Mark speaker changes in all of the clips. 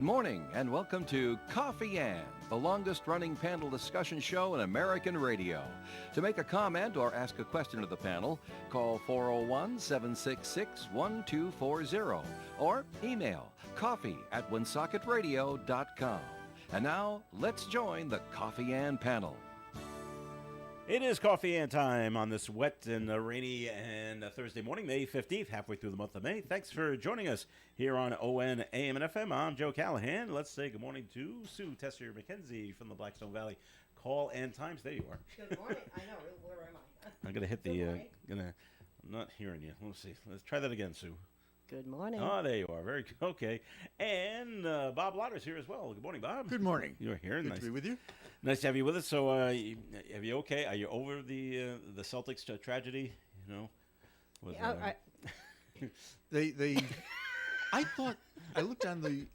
Speaker 1: Morning and welcome to Coffee and, the longest running panel discussion show in American radio. To make a comment or ask a question of the panel, call 401-766-1240 or email coffee@woonsocketradio.com. And now, let's join the Coffee and panel.
Speaker 2: It is coffee and time on this wet and rainy and Thursday morning, May 15th, halfway through the month of May. Thanks for joining us here on ON AM and FM. I'm Joe Callahan. Let's say good morning to Sue Tessier-McKenzie from the Blackstone Valley Call and Times. There you are.
Speaker 3: Good morning. I know. Where am I?
Speaker 2: I'm going to hit the... I'm not hearing you. Let's see. Let's try that again, Sue.
Speaker 3: Good morning.
Speaker 2: Oh, there you are. Very good. Okay. And Bob Lauder's here as well. Good morning, Bob.
Speaker 4: Good morning.
Speaker 2: You're here.
Speaker 4: Good
Speaker 2: Nice
Speaker 4: to be with you.
Speaker 2: Nice to have you with us. So, have you okay? Are you over the Celtics tragedy? You know, with,
Speaker 4: They I thought I looked on the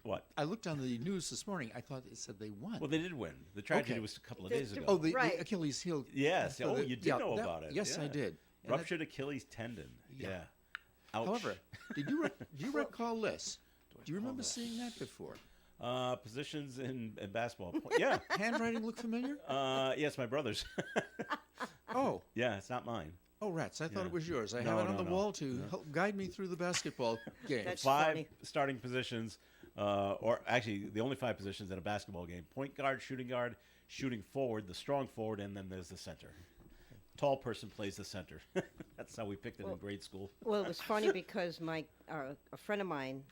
Speaker 2: what?
Speaker 4: I looked on the news this morning. I thought it said they won.
Speaker 2: Well, they did win. The tragedy
Speaker 4: Okay.
Speaker 2: was a couple of days ago.
Speaker 4: Oh, the
Speaker 3: Right.
Speaker 4: Achilles heel.
Speaker 2: Yes.
Speaker 4: For
Speaker 2: Oh,
Speaker 4: the-
Speaker 2: you did
Speaker 4: yeah,
Speaker 2: know
Speaker 4: that-
Speaker 2: about it.
Speaker 4: Yes,
Speaker 2: Yeah.
Speaker 4: I did. And
Speaker 2: Ruptured Achilles tendon. Yeah. Ouch.
Speaker 4: However, do you recall this? Do you remember seeing that before?
Speaker 2: Positions in basketball. Yeah.
Speaker 4: Handwriting look familiar?
Speaker 2: Yes, my brother's.
Speaker 4: Oh.
Speaker 2: Yeah, it's not mine.
Speaker 4: Oh, rats. I thought
Speaker 2: Yeah.
Speaker 4: it was yours. I
Speaker 2: No,
Speaker 4: have it on
Speaker 2: no,
Speaker 4: the
Speaker 2: no.
Speaker 4: wall to help guide me through the basketball game.
Speaker 3: That's
Speaker 2: Five
Speaker 3: funny.
Speaker 2: starting positions, or actually the only five positions in a basketball game: point guard, shooting forward, the strong forward, and then there's the center. Tall person plays the center. That's how we picked it in grade school.
Speaker 3: Well, it was funny because a friend of mine,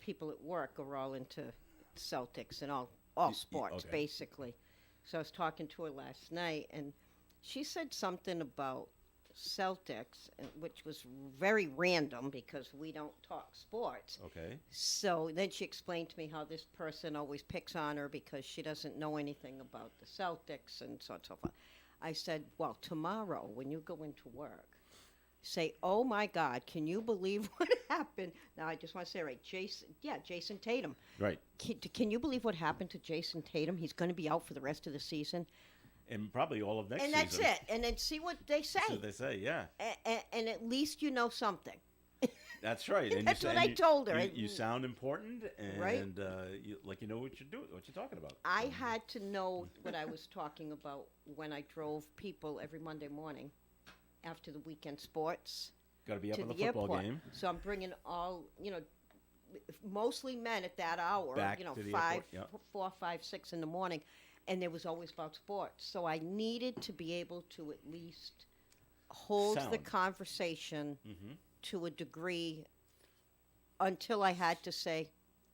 Speaker 3: people at work are all into Celtics and all sports,
Speaker 2: okay.
Speaker 3: basically. So I was talking to her last night, and she said something about Celtics, which was very random because we don't talk sports.
Speaker 2: Okay.
Speaker 3: So then she explained to me how this person always picks on her because she doesn't know anything about the Celtics and so on and so forth. I said, well, tomorrow when you go into work, say, oh my God, can you believe what happened? Now I just want to say, right, Jason Tatum.
Speaker 2: Right.
Speaker 3: Can you believe what happened to Jason Tatum? He's going to be out for the rest of the season.
Speaker 2: And probably all of next
Speaker 3: And
Speaker 2: season.
Speaker 3: that's it. And then see what they say.
Speaker 2: That's what they say, yeah.
Speaker 3: And at least you know something.
Speaker 2: That's right. And
Speaker 3: That's what I told her.
Speaker 2: You sound important, and
Speaker 3: Right.
Speaker 2: you know what you're talking about.
Speaker 3: I had to know what I was talking about when I drove people every Monday morning after the weekend sports
Speaker 2: Got to be up
Speaker 3: to
Speaker 2: in the
Speaker 3: the
Speaker 2: football
Speaker 3: airport.
Speaker 2: game.
Speaker 3: So I'm bringing all, mostly men at that hour,
Speaker 2: Back to the
Speaker 3: 5,
Speaker 2: airport, yeah.
Speaker 3: 4, 5, 6 in the morning, and there was always about sports. So I needed to be able to at least hold the
Speaker 2: Sound.
Speaker 3: conversation
Speaker 2: Mm-hmm.
Speaker 3: to a degree until I had to say,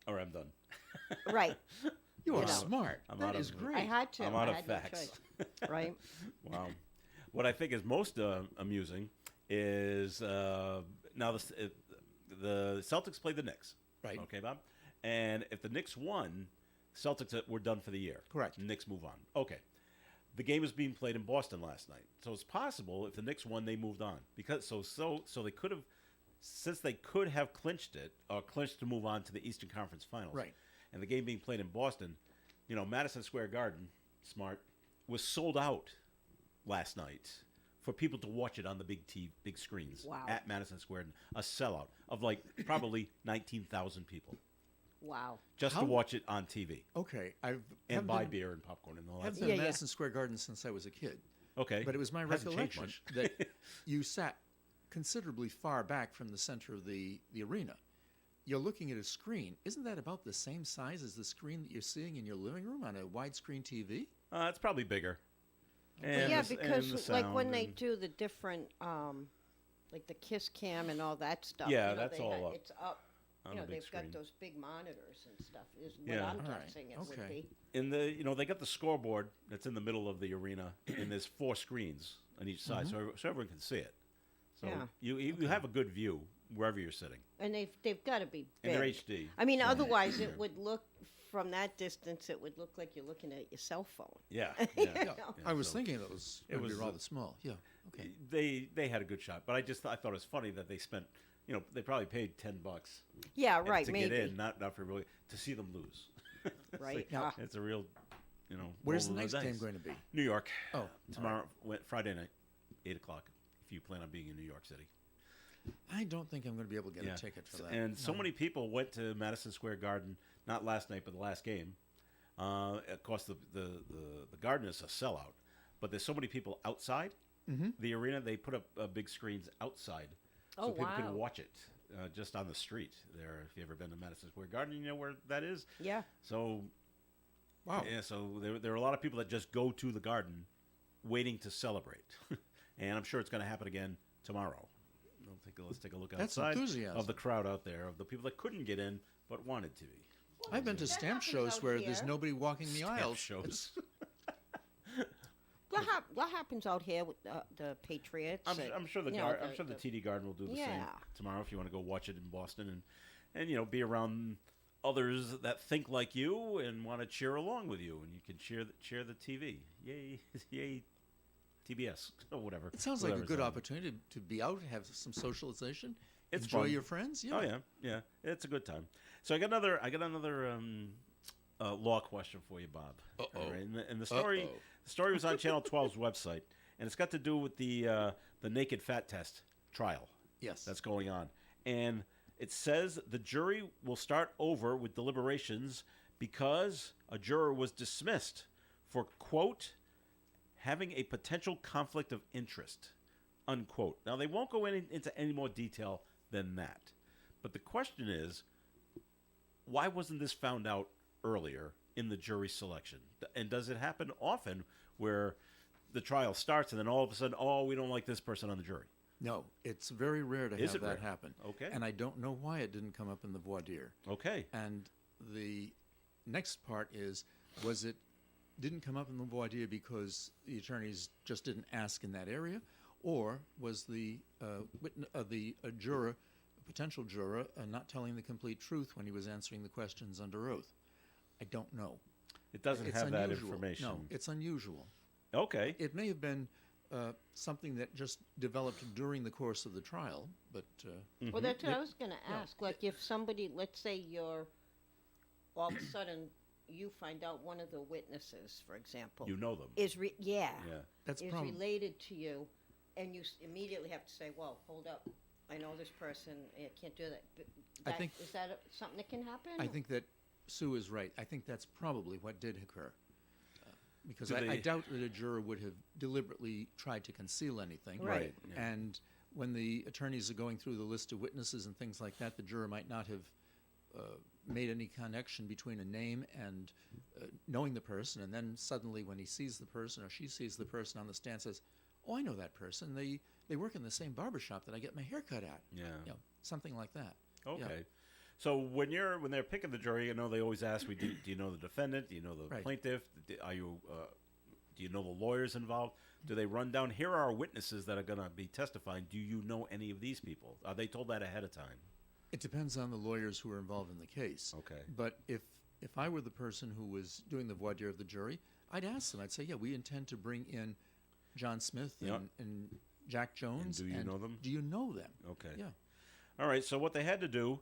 Speaker 2: Or I'm done.
Speaker 3: right,
Speaker 4: You are
Speaker 3: You know.
Speaker 4: smart.
Speaker 2: I'm
Speaker 4: That
Speaker 2: out
Speaker 4: is
Speaker 2: of-
Speaker 4: great.
Speaker 3: I had to.
Speaker 2: I'm out
Speaker 3: I
Speaker 2: of
Speaker 3: had no
Speaker 2: facts.
Speaker 3: choice. Right?
Speaker 2: Wow. What I think is most amusing is now the Celtics played the Knicks.
Speaker 4: Right.
Speaker 2: Okay, Bob? And if the Knicks won, Celtics were done for the year.
Speaker 4: Correct.
Speaker 2: Knicks move on. Okay. The game was being played in Boston last night. So it's possible if the Knicks won, they moved on. Because so they could have, since they could have clinched it, or clinched to move on to the Eastern Conference Finals.
Speaker 4: Right.
Speaker 2: And the game being played in Boston, Madison Square Garden, smart, was sold out last night for people to watch it on the big screens
Speaker 3: Wow.
Speaker 2: at Madison Square, a sellout of like probably 19,000 people
Speaker 3: Wow.
Speaker 2: just to
Speaker 4: How-
Speaker 2: watch it on TV
Speaker 4: Okay.
Speaker 2: and
Speaker 4: haven't
Speaker 2: buy
Speaker 4: been-
Speaker 2: beer and popcorn and all that.
Speaker 4: I've
Speaker 2: stuff.
Speaker 4: been
Speaker 3: Yeah,
Speaker 4: in
Speaker 3: yeah.
Speaker 4: Madison Square Garden since I was a kid.
Speaker 2: Okay,
Speaker 4: But it was my
Speaker 2: Hasn't changed
Speaker 4: recollection
Speaker 2: much.
Speaker 4: that you sat considerably far back from the center of the arena. You're looking at a screen. Isn't that about the same size as the screen that you're seeing in your living room on a widescreen TV?
Speaker 2: It's probably bigger.
Speaker 3: But
Speaker 2: And
Speaker 3: yeah,
Speaker 2: the-
Speaker 3: because
Speaker 2: and the
Speaker 3: like when
Speaker 2: sound
Speaker 3: they
Speaker 2: and-
Speaker 3: do the different, like the Kiss Cam and all that stuff.
Speaker 2: Yeah, that's all up
Speaker 3: It's up.
Speaker 2: on a big
Speaker 3: They've
Speaker 2: screen.
Speaker 3: got those big monitors and stuff. Is what
Speaker 2: Yeah.
Speaker 3: I'm
Speaker 4: All right.
Speaker 3: guessing it
Speaker 4: Okay.
Speaker 3: would be.
Speaker 2: in the they got the scoreboard that's in the middle of the arena, and there's 4 screens on each side, so everyone can see it. So
Speaker 3: Yeah.
Speaker 2: you have a good view wherever you're sitting,
Speaker 3: And they've got to be big.
Speaker 2: and they're HD.
Speaker 3: I mean, otherwise it would look from that distance. It would look like you're looking at your cell phone.
Speaker 2: Yeah,
Speaker 4: Yeah, I was
Speaker 2: so
Speaker 4: thinking it was going to be
Speaker 2: was,
Speaker 4: rather small. Yeah. Okay.
Speaker 2: They had a good shot, but I thought it was funny that they spent they probably paid $10
Speaker 3: Yeah, right.
Speaker 2: to
Speaker 3: Maybe.
Speaker 2: get in, not for really to see them lose.
Speaker 3: Right.
Speaker 4: Now-
Speaker 2: It's a real
Speaker 4: Where's the
Speaker 2: roll of
Speaker 4: next game
Speaker 2: dice.
Speaker 4: going to be?
Speaker 2: New York.
Speaker 4: Oh,
Speaker 2: tomorrow, Friday night, 8:00. If you plan on being in New York City.
Speaker 4: I don't think I'm going to be able to get
Speaker 2: Yeah.
Speaker 4: a ticket for that.
Speaker 2: And so
Speaker 4: No.
Speaker 2: many people went to Madison Square Garden, not last night, but the last game. Of course, the Garden is a sellout, but there's so many people outside the arena. They put up big screens outside, so
Speaker 3: Oh,
Speaker 2: people
Speaker 3: wow.
Speaker 2: can watch it just on the street there. If you ever been to Madison Square Garden, you know where that is.
Speaker 3: Yeah.
Speaker 2: So,
Speaker 4: Wow.
Speaker 2: yeah, so there are a lot of people that just go to the Garden, waiting to celebrate, and I'm sure it's going to happen again tomorrow. Let's take a look
Speaker 4: That's
Speaker 2: outside
Speaker 4: enthusiasm.
Speaker 2: of the crowd out there, of the people that couldn't get in but wanted to be.
Speaker 4: I've been to
Speaker 3: That
Speaker 4: stamp
Speaker 3: happens
Speaker 4: shows
Speaker 3: out
Speaker 4: where
Speaker 3: here.
Speaker 4: there's nobody walking the
Speaker 2: Stamp
Speaker 4: aisles.
Speaker 2: shows.
Speaker 3: What happens out here with the Patriots?
Speaker 2: I'm sure
Speaker 3: you know,
Speaker 2: I'm sure the TD Garden will do the same
Speaker 3: Yeah.
Speaker 2: tomorrow if you want to go watch it in Boston and you know be around others that think like you and want to cheer along with you, and you can cheer the TV. Yay, yay, TBS or whatever.
Speaker 4: It sounds like a
Speaker 2: whatever's
Speaker 4: good
Speaker 2: on.
Speaker 4: opportunity to be out, have some socialization,
Speaker 2: It's
Speaker 4: enjoy
Speaker 2: fun.
Speaker 4: your friends. Yeah.
Speaker 2: Oh yeah, it's a good time. So I got another law question for you, Bob.
Speaker 4: Uh-oh.
Speaker 2: All right, and the story
Speaker 4: Uh-oh.
Speaker 2: the story was on Channel 12's website, and it's got to do with the naked fat test trial
Speaker 4: Yes.
Speaker 2: that's going on, and it says the jury will start over with deliberations because a juror was dismissed for quote having a potential conflict of interest, unquote. Now they won't go into any more detail than that, but the question is, why wasn't this found out earlier in the jury selection? And does it happen often where the trial starts and then all of a sudden, oh, we don't like this person on the jury?
Speaker 4: No, it's very rare to
Speaker 2: Is
Speaker 4: have
Speaker 2: it
Speaker 4: that
Speaker 2: rare?
Speaker 4: happen.
Speaker 2: Okay.
Speaker 4: And I don't know why it didn't come up in the voir dire.
Speaker 2: Okay.
Speaker 4: And the next part is, was it didn't come up in the voir dire because the attorneys just didn't ask in that area, or was the juror, a potential juror, not telling the complete truth when he was answering the questions under oath? I don't know.
Speaker 2: It doesn't
Speaker 4: It's
Speaker 2: have that
Speaker 4: unusual.
Speaker 2: information.
Speaker 4: No, it's unusual.
Speaker 2: Okay.
Speaker 4: It may have been something that just developed during the course of the trial, but
Speaker 3: Well, that's what I was going to
Speaker 4: Yeah.
Speaker 3: ask. Like, if somebody, let's say you're, all of a sudden, you find out one of the witnesses, for example,
Speaker 2: You know them.
Speaker 3: is
Speaker 2: Yeah.
Speaker 4: that's
Speaker 3: is
Speaker 4: probably
Speaker 3: related to you, and you immediately have to say, "Well, hold up, I know this person. I can't do that." But
Speaker 4: I think-
Speaker 3: is that something that can happen?
Speaker 4: I think that Sue is right. I think that's probably what did occur. Because
Speaker 2: Do
Speaker 4: I
Speaker 2: they-
Speaker 4: doubt that a juror would have deliberately tried to conceal anything.
Speaker 3: Right.
Speaker 2: Yeah.
Speaker 4: And when the attorneys are going through the list of witnesses and things like that, the juror might not have made any connection between a name and knowing the person. And then suddenly when he sees the person or she sees the person on the stand, says, "Oh, I know that person. They work in the same barbershop that I get my hair cut at."
Speaker 2: Yeah.
Speaker 4: You know, something like that.
Speaker 2: Okay. So when they're picking the jury, I know they always ask, do you know the defendant? Do you know the
Speaker 4: Right.
Speaker 2: plaintiff? Do you know the lawyers involved? Do they run down, here are our witnesses that are going to be testifying. Do you know any of these people? Are they told that ahead of time?
Speaker 4: It depends on the lawyers who are involved in the case.
Speaker 2: Okay.
Speaker 4: But if I were the person who was doing the voir dire of the jury, I'd ask them. I'd say, "Yeah, we intend to bring in John Smith
Speaker 2: Yeah.
Speaker 4: and Jack Jones.
Speaker 2: do you know them?
Speaker 4: Do you know them?"
Speaker 2: Okay.
Speaker 4: Yeah.
Speaker 2: All right, so what they had to do,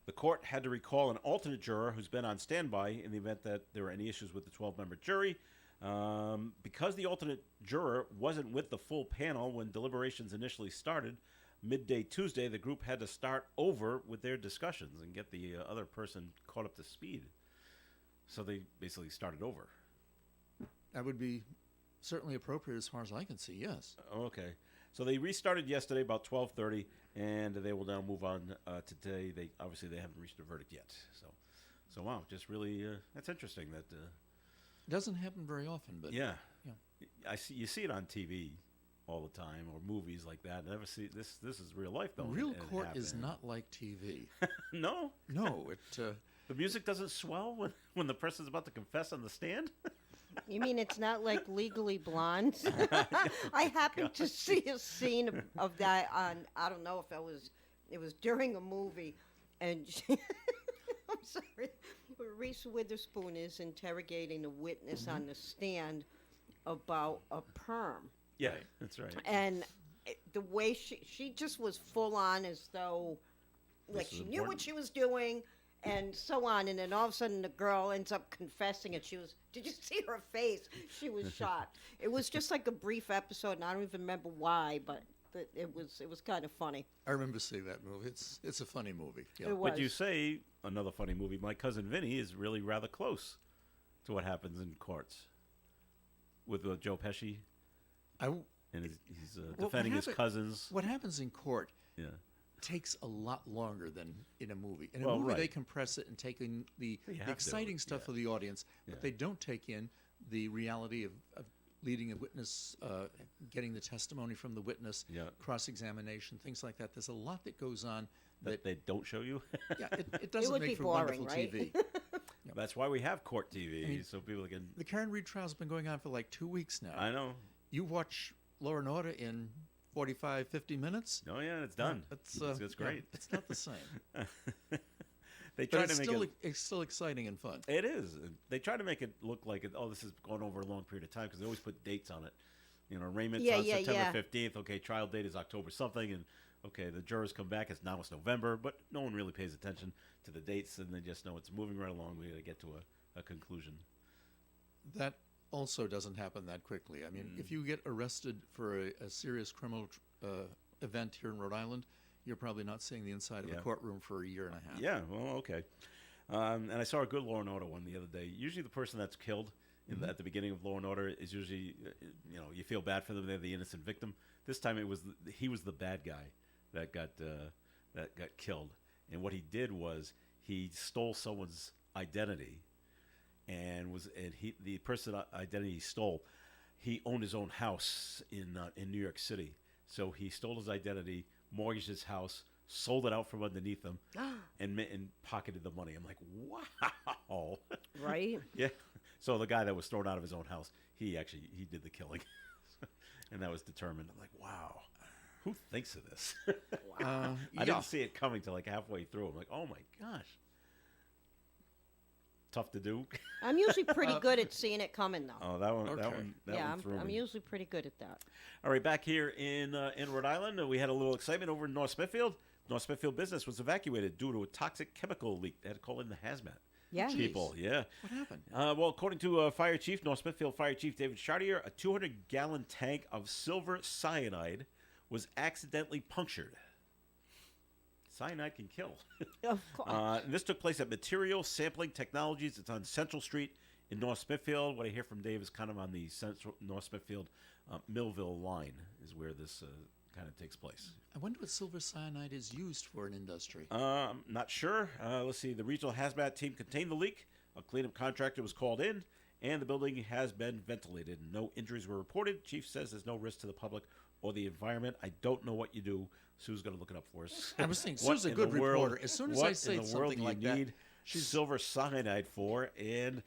Speaker 2: the court had to recall an alternate juror who's been on standby in the event that there were any issues with the 12-member jury. Because the alternate juror wasn't with the full panel when deliberations initially started, midday Tuesday, the group had to start over with their discussions and get the other person caught up to speed. So they basically started over.
Speaker 4: That would be certainly appropriate as far as I can see, yes.
Speaker 2: Okay. So they restarted yesterday about 12:30, and they will now move on today. They haven't reached a verdict yet. So wow, just really that's interesting. That
Speaker 4: It doesn't happen very often, but
Speaker 2: yeah,
Speaker 4: yeah.
Speaker 2: you see it on TV all the time or movies like that. I never see this. This is real life though.
Speaker 4: Real
Speaker 2: and it
Speaker 4: court is
Speaker 2: happened.
Speaker 4: not like TV.
Speaker 2: No,
Speaker 4: No, it.
Speaker 2: the music doesn't swell when the person's about to confess on the stand.
Speaker 3: You mean it's not like Legally Blonde? I happened to see a scene of that on, I don't know if it was during a movie, and I'm sorry, Reese Witherspoon is interrogating a witness on the stand about a perm.
Speaker 2: Yeah, that's right.
Speaker 3: And the way she just was full on as though, like,
Speaker 2: This is
Speaker 3: she knew what
Speaker 2: important.
Speaker 3: she was doing and so on. And then all of a sudden the girl ends up confessing it. Did you see her face? She was shocked. It was just like a brief episode, and I don't even remember why, but it was kind of funny.
Speaker 4: I remember seeing that movie. It's a funny movie. Yeah.
Speaker 3: It was.
Speaker 2: But you say another funny movie. My cousin Vinny is really rather close to what happens in courts with Joe Pesci,
Speaker 4: I,
Speaker 2: and he's
Speaker 4: what
Speaker 2: defending his
Speaker 4: happen-
Speaker 2: cousins.
Speaker 4: what happens in court
Speaker 2: Yeah,
Speaker 4: takes a lot longer than in a movie. In a
Speaker 2: Well,
Speaker 4: movie, they
Speaker 2: right.
Speaker 4: compress it and take in the
Speaker 2: They have to,
Speaker 4: exciting stuff
Speaker 2: yeah.
Speaker 4: for the audience, but
Speaker 2: Yeah.
Speaker 4: they don't take in the reality of leading a witness, getting the testimony from the witness,
Speaker 2: Yeah.
Speaker 4: cross-examination, things like that. There's a lot that goes on that,
Speaker 2: that they don't show you.
Speaker 4: yeah, it doesn't
Speaker 3: would
Speaker 4: make
Speaker 3: be
Speaker 4: for
Speaker 3: boring,
Speaker 4: wonderful
Speaker 3: right?
Speaker 4: TV.
Speaker 2: That's why we have court TV,
Speaker 4: mean,
Speaker 2: so people can.
Speaker 4: The Karen Reed trial's been going on for like 2 weeks now.
Speaker 2: I know.
Speaker 4: You watch Law and Order in 45, 50 minutes.
Speaker 2: Oh yeah, it's done.
Speaker 4: It's
Speaker 2: It's
Speaker 4: yeah,
Speaker 2: great.
Speaker 4: it's not the same.
Speaker 2: They
Speaker 4: But
Speaker 2: try
Speaker 4: it's
Speaker 2: to make
Speaker 4: still,
Speaker 2: it.
Speaker 4: it's still exciting and fun.
Speaker 2: It is. They try to make it look like it. Oh, this is going over a long period of time because they always put dates on it. You know, arraignment's
Speaker 3: Yeah,
Speaker 2: on
Speaker 3: yeah,
Speaker 2: September
Speaker 3: yeah.
Speaker 2: 15th. Okay, trial date is October something, and okay, the jurors come back. It's November, but no one really pays attention to the dates, and they just know it's moving right along. We got to get to a conclusion.
Speaker 4: That also doesn't happen that quickly. I mean, if you get arrested for a serious criminal event here in Rhode Island, you're probably not seeing the inside of
Speaker 2: Yeah.
Speaker 4: a courtroom for a year and a half.
Speaker 2: Yeah, well, okay. And I saw a good Law and Order one the other day. Usually, the person that's killed at the beginning of Law and Order is usually, you feel bad for them. They're the innocent victim. This time, he was the bad guy that got killed. And what he did was he stole someone's identity, the person identity he stole, he owned his own house in New York City. So he stole his identity, mortgaged his house, sold it out from underneath him, and pocketed the money. I'm like, wow.
Speaker 3: Right?
Speaker 2: Yeah. So the guy that was thrown out of his own house, he did the killing, and that was determined. I'm like, wow. Who thinks of this? I
Speaker 4: Yeah.
Speaker 2: didn't see it coming till like halfway through. I'm like, oh my gosh. Tough to do.
Speaker 3: I'm usually pretty good at seeing it coming, though.
Speaker 2: Oh, that one.
Speaker 4: Okay.
Speaker 2: That
Speaker 3: yeah,
Speaker 2: one threw
Speaker 3: I'm
Speaker 2: me.
Speaker 3: usually pretty good at that.
Speaker 2: All right, back here in Rhode Island, we had a little excitement over in North Smithfield. North Smithfield business was evacuated due to a toxic chemical leak. They had to call in the hazmat
Speaker 3: Yeah.
Speaker 2: people. Yeah.
Speaker 4: What happened?
Speaker 2: Well, according to Fire Chief, North Smithfield Fire Chief David Chartier, a 200-gallon tank of silver cyanide was accidentally punctured. Cyanide can kill.
Speaker 3: Of course.
Speaker 2: And this took place at Material Sampling Technologies. It's on Central Street in North Smithfield. What I hear from Dave is kind of on the Central North Smithfield Millville line is where this kind of takes place.
Speaker 4: I wonder what silver cyanide is used for in industry.
Speaker 2: Not sure. Let's see. The regional hazmat team contained the leak. A cleanup contractor was called in, and the building has been ventilated. No injuries were reported. Chief says there's no risk to the public or the environment. I don't know what you do. Sue's going to look it up for us.
Speaker 4: I was thinking,
Speaker 2: What
Speaker 4: Sue's a
Speaker 2: in
Speaker 4: good
Speaker 2: the world-
Speaker 4: reporter. As soon as
Speaker 2: what
Speaker 4: I say
Speaker 2: in the world
Speaker 4: something
Speaker 2: do
Speaker 4: like
Speaker 2: you
Speaker 4: that,
Speaker 2: need silver cyanide for? And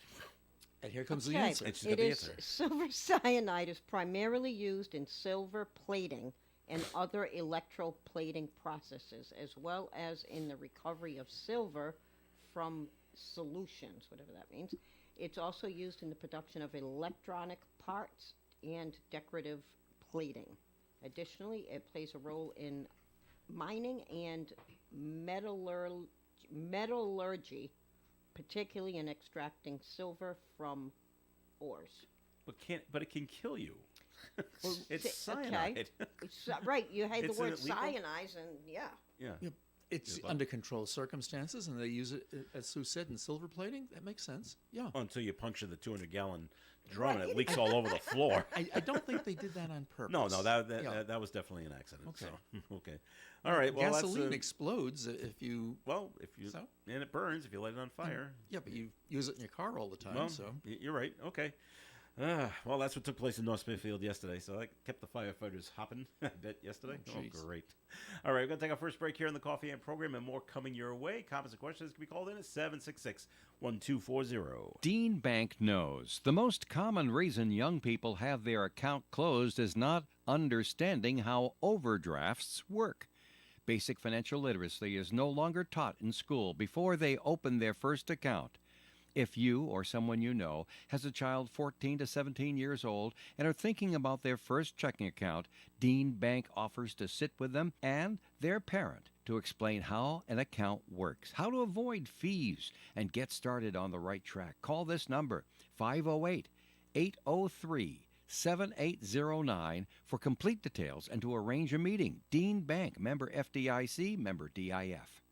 Speaker 4: here comes the
Speaker 3: Okay,
Speaker 4: answer.
Speaker 2: And she's got
Speaker 3: it
Speaker 2: the
Speaker 3: is
Speaker 2: answer.
Speaker 3: silver cyanide is primarily used in silver plating and other electroplating processes, as well as in the recovery of silver from solutions, whatever that means. It's also used in the production of electronic parts and decorative plating. Additionally, it plays a role in mining and metallurgy, particularly in extracting silver from ores.
Speaker 2: But it can kill you. It's
Speaker 3: Okay.
Speaker 2: cyanide.
Speaker 3: Right, you had the
Speaker 2: It's
Speaker 3: word
Speaker 2: illegal?
Speaker 3: cyanize, and yeah.
Speaker 2: Yeah.
Speaker 4: Yeah, it's
Speaker 2: Yeah,
Speaker 4: under controlled circumstances, and they use it, as Sue said, in silver plating. That makes sense. Yeah.
Speaker 2: Until you puncture the 200-gallon drum and it
Speaker 3: Right.
Speaker 2: leaks all over the floor.
Speaker 4: I don't think they did that on purpose.
Speaker 2: No, that
Speaker 4: Yeah.
Speaker 2: that was definitely an accident.
Speaker 4: Okay.
Speaker 2: So, okay. All right. Well,
Speaker 4: gasoline
Speaker 2: that's
Speaker 4: explodes if you.
Speaker 2: if you
Speaker 4: So?
Speaker 2: and it burns if you light it on fire.
Speaker 4: Yeah, but you use it in your car all the time.
Speaker 2: Well,
Speaker 4: so
Speaker 2: you're right. Okay. Well, that's what took place in North Smithfield yesterday. So that kept the firefighters hopping a bit yesterday.
Speaker 4: Oh,
Speaker 2: Oh,
Speaker 4: jeez.
Speaker 2: great. All right, we're going to take our first break here on the Coffee and program, and more coming your way. Comments and questions can be called in at 766-1240.
Speaker 1: Dean Bank knows the most common reason young people have their account closed is not understanding how overdrafts work. Basic financial literacy is no longer taught in school before they open their first account. If you or someone you know has a child 14 to 17 years old and are thinking about their first checking account, Dean Bank offers to sit with them and their parent to explain how an account works, how to avoid fees, and get started on the right track. Call this number, 508-803-7282. 7809 for complete details and to arrange a meeting. Dean Bank, member FDIC, member DIF.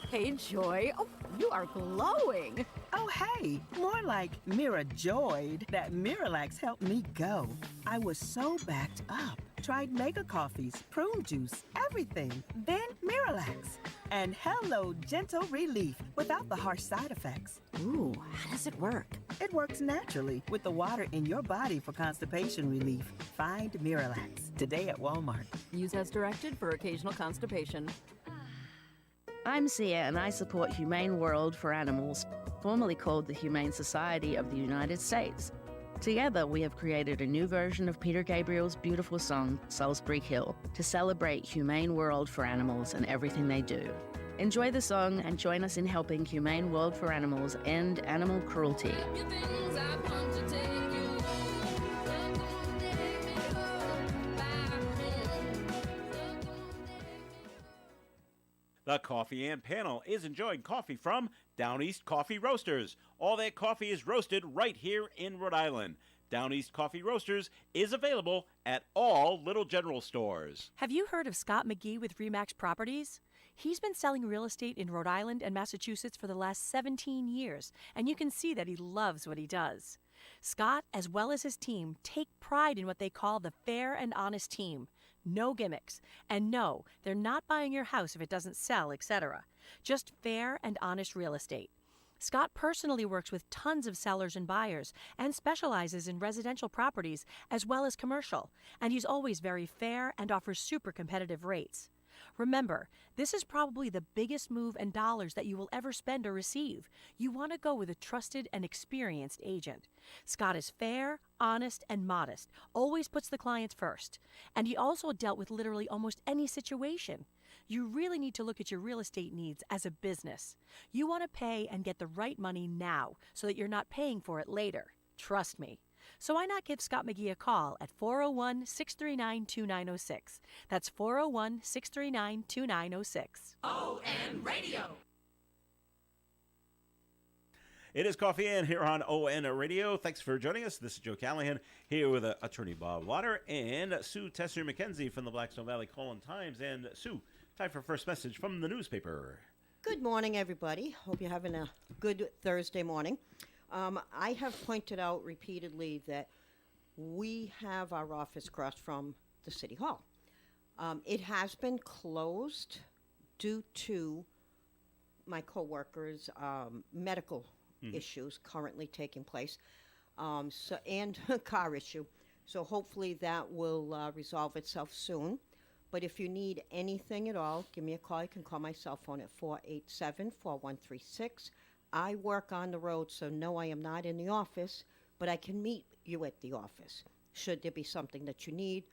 Speaker 5: Hey, Joy. Oh, you are glowing.
Speaker 6: Oh, hey, more like Mira joyed that Miralax helped me go. I was so backed up. Tried mega coffees, prune juice, everything. Then Miralax. And hello, gentle relief without the harsh side effects.
Speaker 5: Ooh, how does it work?
Speaker 6: It works naturally with the water in your body for constipation relief. Find Miralax today at Walmart.
Speaker 5: Use as directed for occasional constipation.
Speaker 7: I'm Sia, and I support Humane World for Animals, formerly called the Humane Society of the United States. Together, we have created a new version of Peter Gabriel's beautiful song, Salisbury Hill, to celebrate Humane World for Animals and everything they do. Enjoy the song and join us in helping Humane World for Animals end animal cruelty.
Speaker 2: The Coffee and Panel is enjoying coffee from Down East Coffee Roasters. All their coffee is roasted right here in Rhode Island. Down East Coffee Roasters is available at all Little General stores.
Speaker 8: Have you heard of Scott McGee with RE/MAX Properties? He's been selling real estate in Rhode Island and Massachusetts for the last 17 years, and you can see that he loves what he does. Scott, as well as his team, take pride in what they call the fair and honest team. No gimmicks. And no, they're not buying your house if it doesn't sell, etc. Just fair and honest real estate. Scott personally works with tons of sellers and buyers and specializes in residential properties as well as commercial, and he's always very fair and offers super competitive rates. Remember, this is probably the biggest move in dollars that you will ever spend or receive. You want to go with a trusted and experienced agent. Scott is fair, honest, and modest, always puts the clients first. And he also dealt with literally almost any situation. You really need to look at your real estate needs as a business. You want to pay and get the right money now so that you're not paying for it later. Trust me. So why not give Scott McGee a call at 401-639-2906. That's 401-639-2906.
Speaker 5: ON Radio.
Speaker 2: It is Coffee and here on ON Radio. Thanks for joining us. This is Joe Callahan here with attorney Bob Water and Sue Tesser McKenzie from the Blackstone Valley Call-in-Times. And Sue, time for first message from the newspaper.
Speaker 3: Good morning, everybody. Hope you're having a good Thursday morning. I have pointed out repeatedly that we have our office across from the City Hall. It has been closed due to my coworkers' medical issues currently taking place, and a car issue. So hopefully that will resolve itself soon. But if you need anything at all, give me a call. You can call my cell phone at 487-4136. I work on the road, so no, I am not in the office, but I can meet you at the office. Should there be something that you need,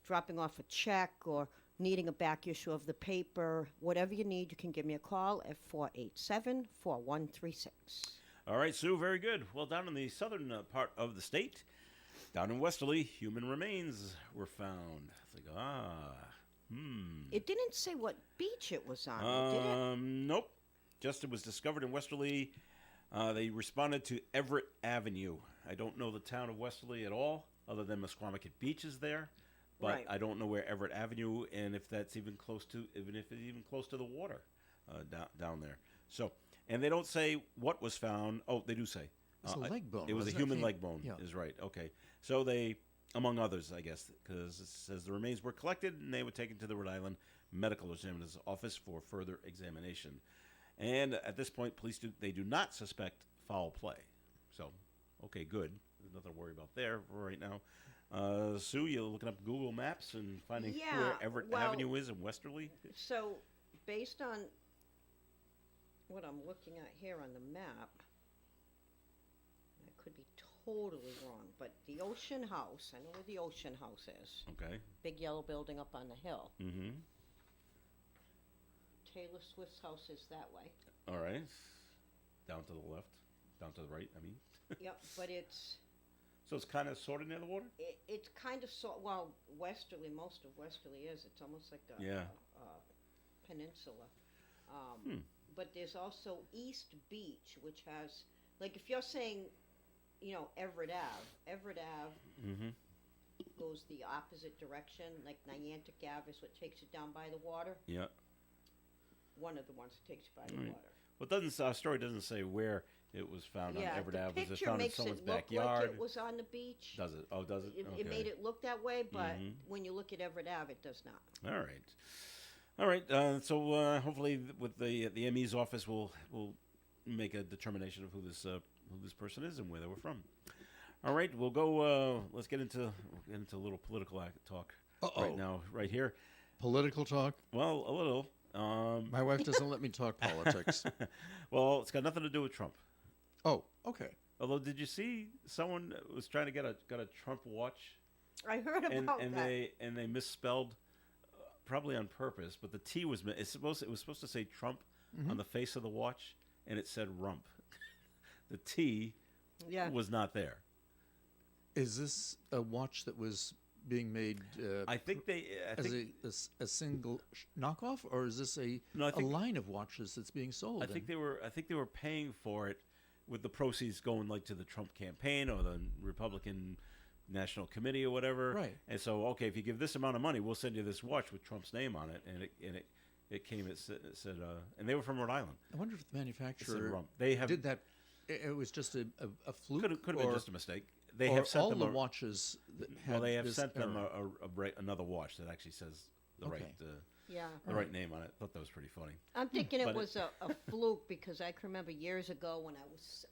Speaker 3: dropping off a check or needing a back issue of the paper, whatever you need, you can give me a call at 487-4136.
Speaker 2: All right, Sue, very good. Well, down in the southern part of the state, down in Westerly, human remains were found. It's like,
Speaker 3: It didn't say what beach it was on, did it?
Speaker 2: Nope. Just it was discovered in Westerly. They responded to Everett Avenue. I don't know the town of Westerly at all, other than Musquamacket Beach is there. But
Speaker 3: Right.
Speaker 2: I don't know where Everett Avenue and if that's even close to, even if it's even close to the water down there. So, and they don't say what was found. Oh, they do say.
Speaker 4: It's a leg bone.
Speaker 2: It was a
Speaker 4: wasn't
Speaker 2: human
Speaker 4: Came-
Speaker 2: leg bone,
Speaker 4: Yeah.
Speaker 2: is right. Okay. So they, among others, I guess, because it says the remains were collected and they were taken to the Rhode Island Medical Examiner's Office for further examination. And at this point, police do not suspect foul play. So, okay, good. There's nothing to worry about there right now. Sue, you're looking up Google Maps and finding
Speaker 3: Yeah,
Speaker 2: where Everett
Speaker 3: well-
Speaker 2: Avenue is in Westerly?
Speaker 3: So, based on what I'm looking at here on the map, I could be totally wrong, but the Ocean House, I know where the Ocean House is.
Speaker 2: Okay.
Speaker 3: Big yellow building up on the hill.
Speaker 2: Mm-hmm.
Speaker 3: Taylor Swift's house is that way.
Speaker 2: All right. Down to the left. Down to the right, I mean.
Speaker 3: Yep, but it's
Speaker 2: So it's kind of sort of near the water?
Speaker 3: it's kind of well, Westerly, most of Westerly is. It's almost like a,
Speaker 2: Yeah.
Speaker 3: a peninsula. But there's also East Beach, which has, like, if you're saying, Everett Ave,
Speaker 2: Mm-hmm.
Speaker 3: goes the opposite direction, like Niantic Ave is what takes you down by the water.
Speaker 2: Yeah.
Speaker 3: One of the ones that takes you by the
Speaker 2: Right.
Speaker 3: water.
Speaker 2: Well, our story doesn't say where it was found on Everett
Speaker 3: the
Speaker 2: Ave. Was it
Speaker 3: picture
Speaker 2: found in
Speaker 3: makes
Speaker 2: someone's
Speaker 3: it look
Speaker 2: backyard?
Speaker 3: like it was on the beach.
Speaker 2: Does it? Oh, does it?
Speaker 3: It made it look that way, but
Speaker 2: Mhm.
Speaker 3: when you look at Everett Ave, it does not.
Speaker 2: All right. All right. So hopefully, with the ME's office, we'll make a determination of who this person is and where they were from. All right. We'll go. Let's get into a little political talk right now, right here.
Speaker 4: Political talk.
Speaker 2: Well, a little.
Speaker 4: My wife doesn't let me talk politics.
Speaker 2: Well, it's got nothing to do with Trump.
Speaker 4: Oh, okay.
Speaker 2: Although, did you see someone was trying to get a Trump watch,
Speaker 3: I heard about
Speaker 2: and
Speaker 3: that.
Speaker 2: they misspelled, probably on purpose, but the T was it was supposed to say Trump on the face of the watch, and it said rump. The T
Speaker 3: Yeah.
Speaker 2: was not there.
Speaker 4: Is this a watch that was being made
Speaker 2: I think
Speaker 4: as a single knockoff, or is this a
Speaker 2: No, I think-
Speaker 4: line of watches that's being sold?
Speaker 2: I think they were paying for it with the proceeds going like to the Trump campaign or the Republican National Committee or whatever.
Speaker 4: Right.
Speaker 2: And so, okay, if you give this amount of money, we'll send you this watch with Trump's name on it. And it came. It said and they were from Rhode Island.
Speaker 4: I wonder if the manufacturer
Speaker 2: rump. They have-
Speaker 4: did that. It was just a fluke.
Speaker 2: Could have been
Speaker 4: or-
Speaker 2: just a mistake. They
Speaker 4: or
Speaker 2: have sent
Speaker 4: all
Speaker 2: them
Speaker 4: the watches. That
Speaker 2: well,
Speaker 4: had
Speaker 2: they have
Speaker 4: this
Speaker 2: sent them
Speaker 4: error.
Speaker 2: another watch that actually says the
Speaker 4: Okay.
Speaker 2: right
Speaker 3: Yeah.
Speaker 2: the right name on it. I thought that was pretty funny.
Speaker 3: I'm thinking it
Speaker 2: But
Speaker 3: was a fluke because I can remember years ago when I was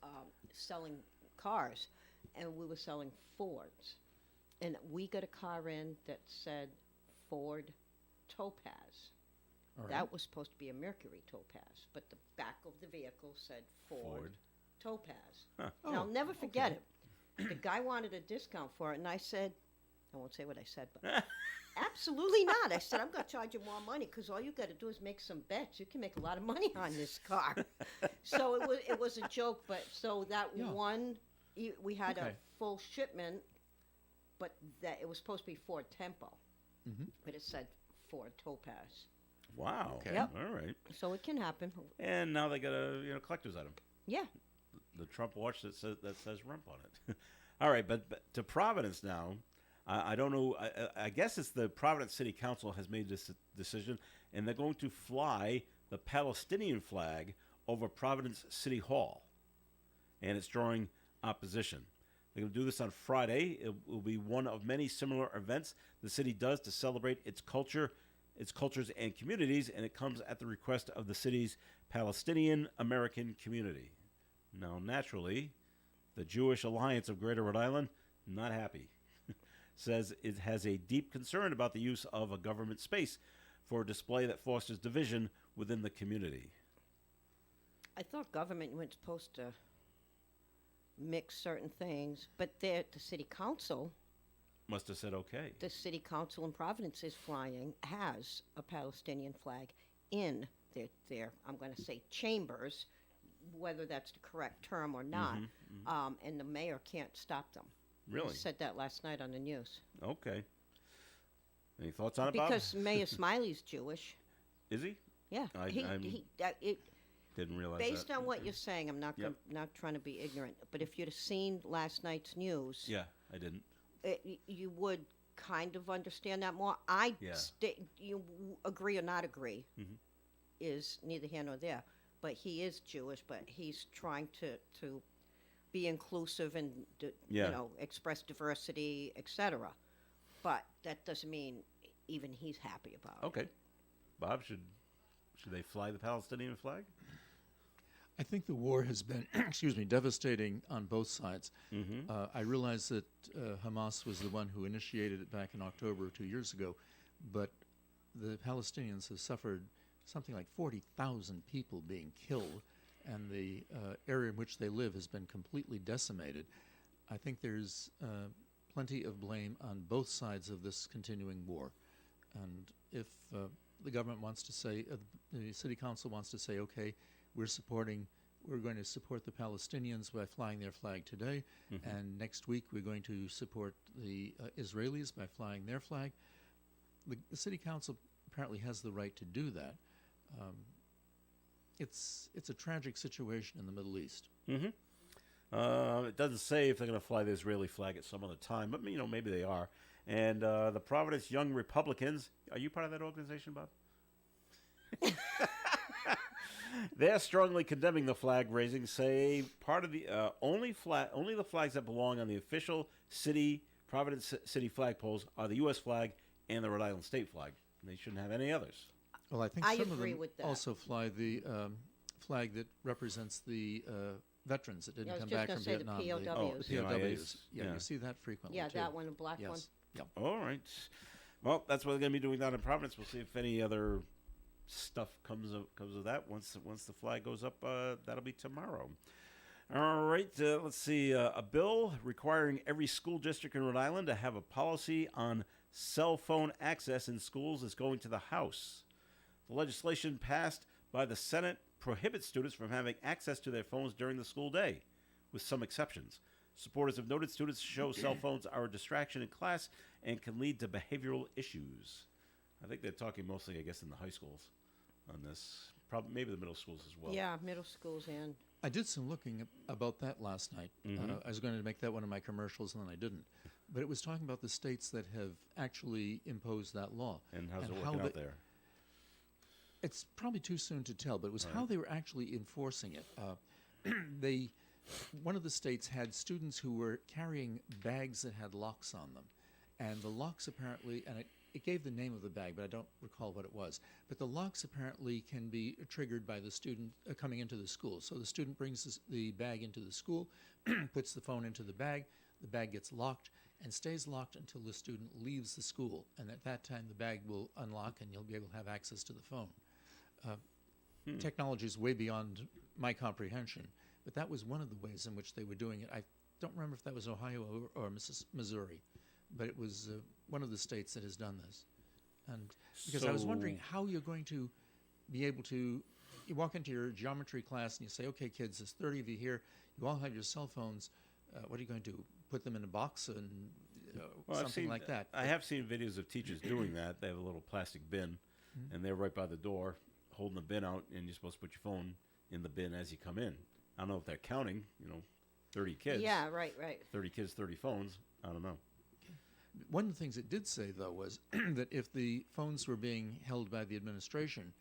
Speaker 3: selling cars and we were selling Fords. And we got a car in that said Ford Topaz.
Speaker 4: All right.
Speaker 3: That was supposed to be a Mercury Topaz, but the back of the vehicle said Ford. Topaz.
Speaker 2: Huh.
Speaker 3: And I'll
Speaker 4: Oh,
Speaker 3: never forget
Speaker 4: okay.
Speaker 3: it. The guy wanted a discount for it, and I said, I won't say what I said, but absolutely not. I said, I'm going to charge you more money because all you got to do is make some bets. You can make a lot of money on this car. So it was a joke, but so that
Speaker 4: Yeah.
Speaker 3: one, we had a
Speaker 4: Okay.
Speaker 3: full shipment, but that it was supposed to be Ford Tempo,
Speaker 4: Mhm.
Speaker 3: but it said Ford Topaz.
Speaker 2: Wow.
Speaker 4: Okay.
Speaker 3: Yep.
Speaker 2: All right.
Speaker 3: So it can happen.
Speaker 2: And now they got a collector's item.
Speaker 3: Yeah.
Speaker 2: The Trump watch that says rump on it. All right, but to Providence now. I don't know. I guess it's the Providence City Council has made this decision, and they're going to fly the Palestinian flag over Providence City Hall, and it's drawing opposition. They're going to do this on Friday. It will be one of many similar events the city does to celebrate its culture, its cultures and communities, and it comes at the request of the city's Palestinian American community. Now, naturally, the Jewish Alliance of Greater Rhode Island, not happy. Says it has a deep concern about the use of a government space for a display that fosters division within the community.
Speaker 3: I thought government was supposed to mix certain things, but the city council,
Speaker 2: Must have said okay.
Speaker 3: the city council in Providence is flying, has a Palestinian flag in their I'm going to say chambers, whether that's the correct term or not, and the mayor can't stop them.
Speaker 2: Really?
Speaker 3: He said that last night on the news.
Speaker 2: Okay. Any thoughts on it, Bob?
Speaker 3: Because Mayor Smiley's Jewish.
Speaker 2: Is he?
Speaker 3: Yeah.
Speaker 2: I'm- Didn't realize
Speaker 3: Based
Speaker 2: that.
Speaker 3: on what you're saying, I'm not
Speaker 2: Yep.
Speaker 3: not trying to be ignorant, but if you'd have seen last night's news,
Speaker 2: Yeah, I didn't.
Speaker 3: you would kind of understand that more.
Speaker 2: Yeah.
Speaker 3: You agree or not agree
Speaker 2: Mhm.
Speaker 3: is neither here nor there. But he is Jewish, but he's trying to be inclusive and
Speaker 2: Yeah.
Speaker 3: express diversity, etc. But that doesn't mean even he's happy about it.
Speaker 2: Okay. Bob, should they fly the Palestinian flag?
Speaker 4: I think the war has been, excuse me, devastating on both sides.
Speaker 2: Mm-hmm.
Speaker 4: I realize that Hamas was the one who initiated it back in October 2 years ago, but the Palestinians have suffered something like 40,000 people being killed, and the area in which they live has been completely decimated. I think there's plenty of blame on both sides of this continuing war. And if the government wants to say, the city council wants to say, okay, we're going to support the Palestinians by flying their flag today, and next week we're going to support the Israelis by flying their flag. The city council apparently has the right to do that. It's a tragic situation in the Middle East.
Speaker 2: Mm-hmm. It doesn't say if they're going to fly the Israeli flag at some other time, but maybe they are. And the Providence Young Republicans. Are you part of that organization, Bob? They're strongly condemning the flag raising. Say part of the only the flags that belong on the official Providence city flagpoles are the U.S. flag and the Rhode Island state flag. They shouldn't have any others.
Speaker 4: Well, I think
Speaker 3: I
Speaker 4: some of
Speaker 3: agree
Speaker 4: them
Speaker 3: with that.
Speaker 4: also fly the flag that represents the veterans that didn't
Speaker 3: I was
Speaker 4: come
Speaker 3: just
Speaker 4: back
Speaker 3: gonna
Speaker 4: from
Speaker 3: say the
Speaker 4: Vietnam.
Speaker 3: POWs.
Speaker 4: The POWs.
Speaker 2: POWs.
Speaker 4: Yeah,
Speaker 2: Yeah.
Speaker 4: you see that frequently.
Speaker 3: Yeah,
Speaker 4: too.
Speaker 3: that one, the black one.
Speaker 4: Yes. Yep.
Speaker 2: All right. Well, that's what they're going to be doing down in Providence. We'll see if any other stuff comes of that. Once the flag goes up, that'll be tomorrow. All right. Let's see. A bill requiring every school district in Rhode Island to have a policy on cell phone access in schools is going to the House. The legislation passed by the Senate prohibits students from having access to their phones during the school day, with some exceptions. Supporters have noted students show cell phones are a distraction in class and can lead to behavioral issues. I think they're talking mostly, I guess, in the high schools on this. Probably maybe the middle schools as well.
Speaker 3: Yeah, middle schools and
Speaker 4: I did some looking about that last night.
Speaker 2: Mhm.
Speaker 4: I was going to make that one of my commercials, and then I didn't. But it was talking about the states that have actually imposed that law.
Speaker 2: And how's it
Speaker 4: how
Speaker 2: working out
Speaker 4: they-
Speaker 2: there?
Speaker 4: It's probably too soon to tell, but it was how
Speaker 2: Right.
Speaker 4: they were actually enforcing it. One of the states had students who were carrying bags that had locks on them, and the locks apparently, and it gave the name of the bag, but I don't recall what it was. But the locks apparently can be triggered by the student coming into the school. So the student brings the bag into the school, puts the phone into the bag gets locked, and stays locked until the student leaves the school. And at that time, the bag will unlock, and you'll be able to have access to the phone. Technology is way beyond my comprehension, but that was one of the ways in which they were doing it. I don't remember if that was Ohio or Missouri, but it was one of the states that has done this. And because I was wondering
Speaker 2: So-
Speaker 4: how you're going to be able to, you walk into your geometry class and you say, okay, kids, there's 30 of you here. You all have your cell phones. What are you going to do? Put them in a box and
Speaker 2: Well,
Speaker 4: something like that?
Speaker 2: I have seen videos of teachers doing that. They have a little plastic bin, and they're right by the door holding the bin out, and you're supposed to put your phone in the bin as you come in. I don't know if they're counting, 30 kids.
Speaker 3: yeah, right.
Speaker 2: 30 kids, 30 phones. I don't know.
Speaker 4: One of the things it did say, though, was that if the phones were being held by the administration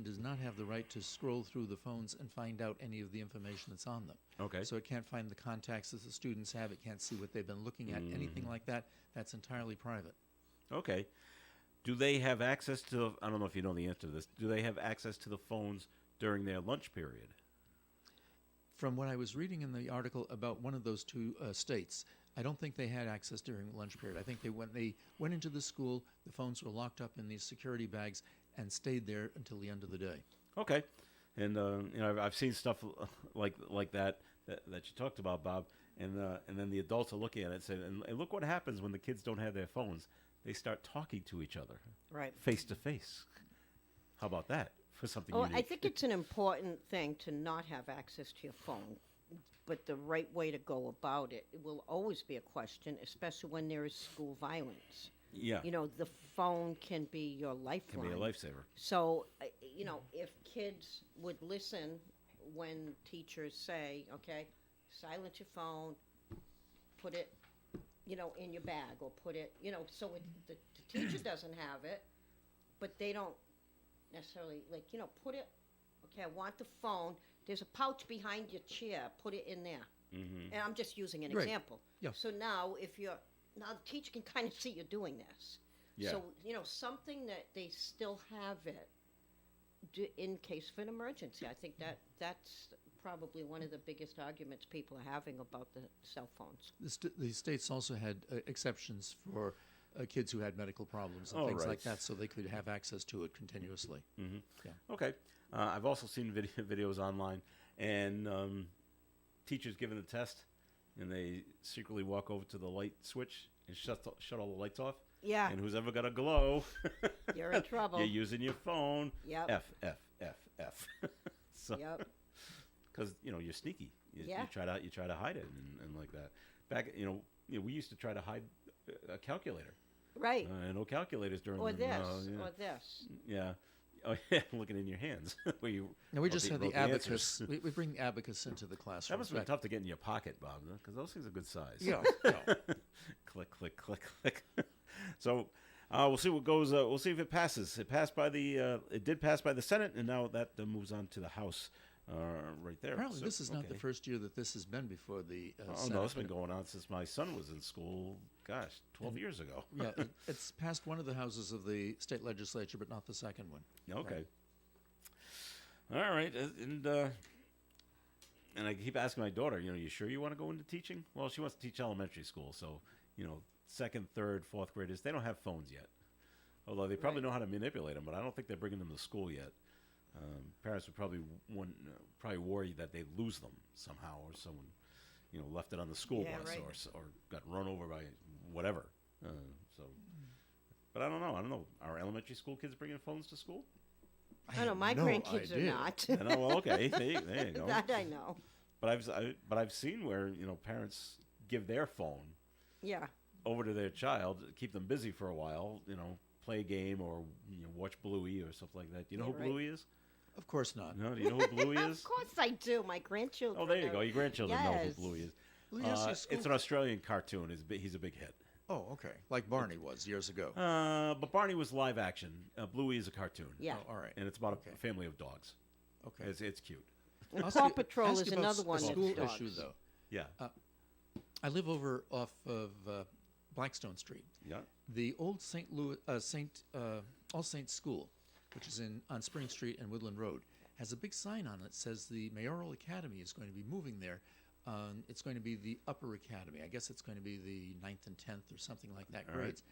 Speaker 4: does not have the right to scroll through the phones and find out any of the information that's on them.
Speaker 2: Okay.
Speaker 4: So it can't find the contacts that the students have. It can't see what they've been looking at, anything like that. That's entirely private.
Speaker 2: Okay. Do they have access to, I don't know if you know the answer to this, do they have access to the phones during their lunch period?
Speaker 4: From what I was reading in the article about one of those two states, I don't think they had access during the lunch period. I think when they went into the school, the phones were locked up in these security bags and stayed there until the end of the day.
Speaker 2: Okay. And, I've seen stuff like that you talked about, Bob, and then the adults are looking at it and saying, and look what happens when the kids don't have their phones. They start talking to each other
Speaker 3: Right.
Speaker 2: face to face. How about that for something
Speaker 3: Oh,
Speaker 2: unique?
Speaker 3: I think it's an important thing to not have access to your phone, but the right way to go about it will always be a question, especially when there is school violence.
Speaker 2: Yeah.
Speaker 3: The phone can be your lifeline.
Speaker 2: Can be a lifesaver.
Speaker 3: So, if kids would listen when teachers say, okay, silence your phone, put it, in your bag, or put it, so the teacher doesn't have it, but they don't necessarily, put it, okay, I want the phone, there's a pouch behind your chair, put it in there.
Speaker 2: Mm-hmm.
Speaker 3: And I'm just using an
Speaker 4: Right.
Speaker 3: example.
Speaker 4: Yeah.
Speaker 3: So now now the teacher can kind of see you're doing this.
Speaker 2: Yeah.
Speaker 3: So, something that they still have it in case of an emergency. I think that's probably one of the biggest arguments people are having about the cell phones.
Speaker 4: The states also had exceptions for kids who had medical problems and
Speaker 2: Oh,
Speaker 4: things
Speaker 2: right.
Speaker 4: like that, so they could have access to it continuously.
Speaker 2: Mm-hmm.
Speaker 4: Yeah.
Speaker 2: Okay. I've also seen videos online, and teachers giving the test, and they secretly walk over to the light switch and shut all the lights off.
Speaker 3: Yeah,
Speaker 2: And who's ever got a glow,
Speaker 3: you're in trouble.
Speaker 2: you're using your phone.
Speaker 3: Yep.
Speaker 2: F. So,
Speaker 3: Yep.
Speaker 2: because you're sneaky. You
Speaker 3: Yeah.
Speaker 2: try to hide it and like that. Back, we used to try to hide a calculator.
Speaker 3: Right.
Speaker 2: No calculators during
Speaker 3: Or
Speaker 2: the
Speaker 3: this,
Speaker 2: yeah.
Speaker 3: or this.
Speaker 2: Yeah. Oh yeah, looking in your hands where you.
Speaker 4: Now we
Speaker 2: wrote
Speaker 4: just had the
Speaker 2: wrote
Speaker 4: abacus.
Speaker 2: answers.
Speaker 4: We bring the abacus into the
Speaker 2: That
Speaker 4: classroom.
Speaker 2: must have been tough to get in your pocket, Bob, because those things are good size.
Speaker 4: Yeah.
Speaker 2: Click, click, click, click. So we'll see what goes. We'll see if it passes. It passed by the. It did pass by the Senate, and now that moves on to the House. Right there.
Speaker 4: Apparently,
Speaker 2: So,
Speaker 4: this is not the
Speaker 2: okay.
Speaker 4: first year that this has been before the
Speaker 2: Oh
Speaker 4: Senate.
Speaker 2: no, it's been going on since my son was in school. Gosh, 12 years ago.
Speaker 4: Yeah, it's passed one of the houses of the state legislature, but not the second one.
Speaker 2: Okay. All right, and I keep asking my daughter, you sure you want to go into teaching? Well, she wants to teach elementary school, so second, third, fourth graders, they don't have phones yet. Although they probably know how to manipulate them, but I don't think they're bringing them to school yet. Parents would probably worry that they lose them somehow, or someone, left it on the school
Speaker 3: Yeah,
Speaker 2: bus,
Speaker 3: right.
Speaker 2: or got run over by whatever. But I don't know. Are elementary school kids bringing phones to school?
Speaker 3: I know my
Speaker 4: no
Speaker 3: grandkids
Speaker 4: idea.
Speaker 3: are not.
Speaker 2: I know. Well, okay, there you go.
Speaker 3: That I know.
Speaker 2: But I've seen where parents give their phone
Speaker 3: Yeah.
Speaker 2: over to their child, keep them busy for a while, play a game or watch Bluey or something like that. Do you know
Speaker 3: Yeah,
Speaker 2: who
Speaker 3: right.
Speaker 2: Bluey is?
Speaker 4: Of course not.
Speaker 2: No, do you know who Bluey is?
Speaker 3: Of course I do. My grandchildren.
Speaker 2: Oh, there you
Speaker 3: are-
Speaker 2: go. Your grandchildren know
Speaker 3: Yes.
Speaker 2: who Bluey is.
Speaker 4: Well, yes, your school-
Speaker 2: It's an Australian cartoon. He's a big hit.
Speaker 4: Oh, okay. Like Barney was years ago.
Speaker 2: But Barney was live action. Bluey is a cartoon.
Speaker 3: Yeah.
Speaker 4: Oh, all right.
Speaker 2: And it's about
Speaker 4: Okay.
Speaker 2: a family of dogs.
Speaker 4: Okay.
Speaker 2: It's cute.
Speaker 3: And
Speaker 4: Ask
Speaker 3: Paw
Speaker 4: you-
Speaker 3: Patrol
Speaker 4: ask
Speaker 3: is
Speaker 4: you about
Speaker 3: another
Speaker 4: a
Speaker 3: one that's
Speaker 4: school
Speaker 3: dogs.
Speaker 4: issue, though.
Speaker 2: Yeah.
Speaker 4: I live over off of Blackstone Street.
Speaker 2: Yeah.
Speaker 4: The old All Saints School, which is on Spring Street and Woodland Road, has a big sign on it that says the Mayoral Academy is going to be moving there. It's going to be the upper academy. I guess it's going to be the 9th and 10th or something like that
Speaker 2: All right.
Speaker 4: grades.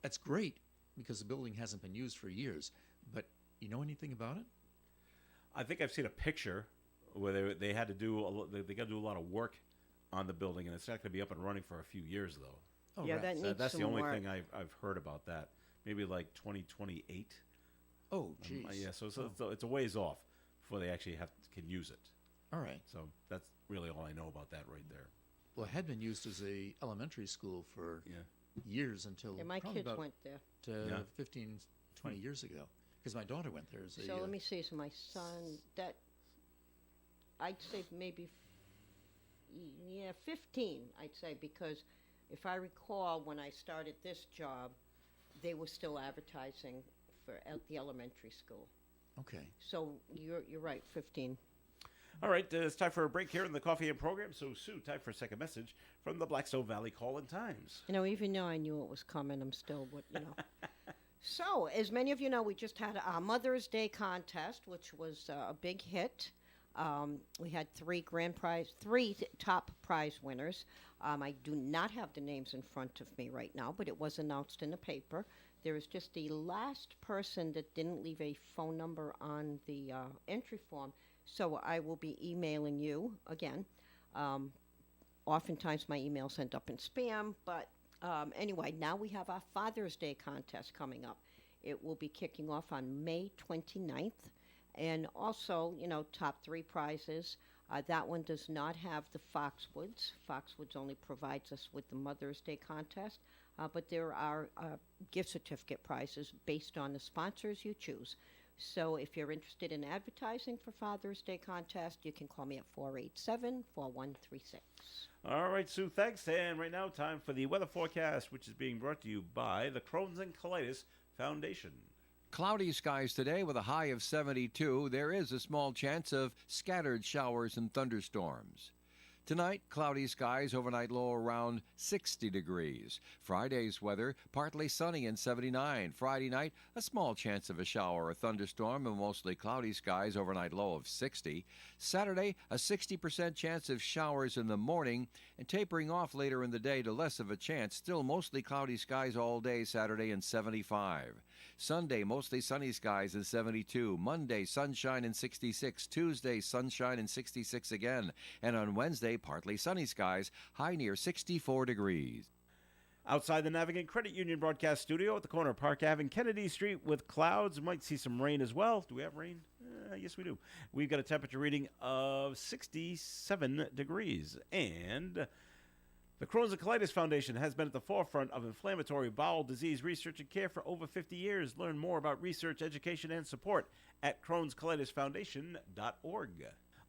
Speaker 4: That's great because the building hasn't been used for years. But you know anything about it?
Speaker 2: I think I've seen a picture where they had to do they got to do a lot of work on the building, and it's not going to be up and running for a few years though.
Speaker 4: Oh,
Speaker 3: Yeah,
Speaker 4: right.
Speaker 3: that needs
Speaker 2: That's
Speaker 3: some
Speaker 2: the only
Speaker 3: work.
Speaker 2: thing I've heard about that. Maybe like 2028.
Speaker 4: Oh, geez.
Speaker 2: Yeah, so it's a ways off before they actually can use it.
Speaker 4: All right.
Speaker 2: So that's really all I know about that right there.
Speaker 4: Well, it had been used as a elementary school for
Speaker 2: Yeah.
Speaker 4: years until
Speaker 3: Yeah, my
Speaker 4: probably
Speaker 3: kids
Speaker 4: about
Speaker 3: went there.
Speaker 4: 15, 20 years ago. Because my daughter went there as a...
Speaker 3: So let me see. So my son, that I'd say maybe, 15. I'd say because if I recall, when I started this job, they were still advertising for the elementary school.
Speaker 4: Okay.
Speaker 3: So you're right, 15.
Speaker 2: All right, it's time for a break here in the Coffee and Program. So, Sue, time for a second message from the Blackstone Valley Call-in Times.
Speaker 3: Even though I knew it was coming, I'm still, So, as many of you know, we just had our Mother's Day contest, which was a big hit. We had three top prize winners. I do not have the names in front of me right now, but it was announced in the paper. There is just the last person that didn't leave a phone number on the entry form. So I will be emailing you again. Oftentimes my emails end up in spam, but anyway, now we have our Father's Day contest coming up. It will be kicking off on May 29th. And also, top three prizes. That one does not have the Foxwoods. Foxwoods only provides us with the Mother's Day contest. But there are gift certificate prizes based on the sponsors you choose. So if you're interested in advertising for Father's Day contest, you can call me at 487-4136.
Speaker 2: All right, Sue, thanks. And right now, time for the weather forecast, which is being brought to you by the Crohn's and Colitis Foundation.
Speaker 1: Cloudy skies today with a high of 72. There is a small chance of scattered showers and thunderstorms. Tonight, cloudy skies, overnight low around 60 degrees. Friday's weather, partly sunny and 79. Friday night, a small chance of a shower or thunderstorm and mostly cloudy skies, overnight low of 60. Saturday, a 60% chance of showers in the morning and tapering off later in the day to less of a chance. Still mostly cloudy skies all day Saturday and 75. Sunday, mostly sunny skies and 72. Monday, sunshine and 66. Tuesday, sunshine and 66 again. And on Wednesday, partly sunny skies, high near 64 degrees.
Speaker 2: Outside the Navigant Credit Union broadcast studio at the corner of Park Ave and Kennedy Street with clouds. Might see some rain as well. Do we have rain? Yes, we do. We've got a temperature reading of 67 degrees. And the Crohn's and Colitis Foundation has been at the forefront of inflammatory bowel disease research and care for over 50 years. Learn more about research, education, and support at Crohn'sColitisFoundation.org.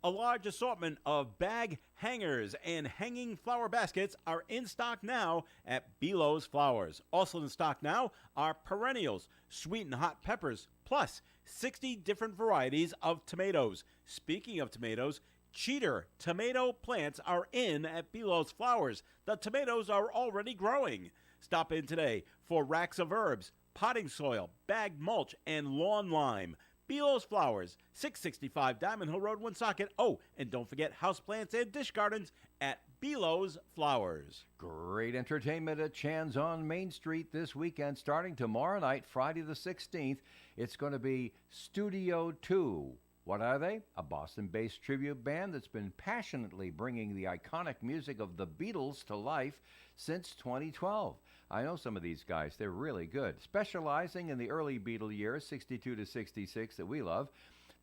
Speaker 2: A large assortment of bag hangers and hanging flower baskets are in stock now at Belo's Flowers. Also in stock now are perennials, sweet and hot peppers, plus 60 different varieties of tomatoes. Speaking of tomatoes, cheater tomato plants are in at Belo's Flowers. The tomatoes are already growing. Stop in today for racks of herbs, potting soil, bagged mulch, and lawn lime. Belo's Flowers, 665 Diamond Hill Road, Woonsocket. Oh, and don't forget houseplants and dish gardens at Belo's Flowers.
Speaker 1: Great entertainment at Chan's on Main Street this weekend, starting tomorrow night, Friday the 16th. It's going to be Studio 2. What are they? A Boston-based tribute band that's been passionately bringing the iconic music of the Beatles to life since 2012. I know some of these guys. They're really good. Specializing in the early Beatle years, 62 to 66, that we love,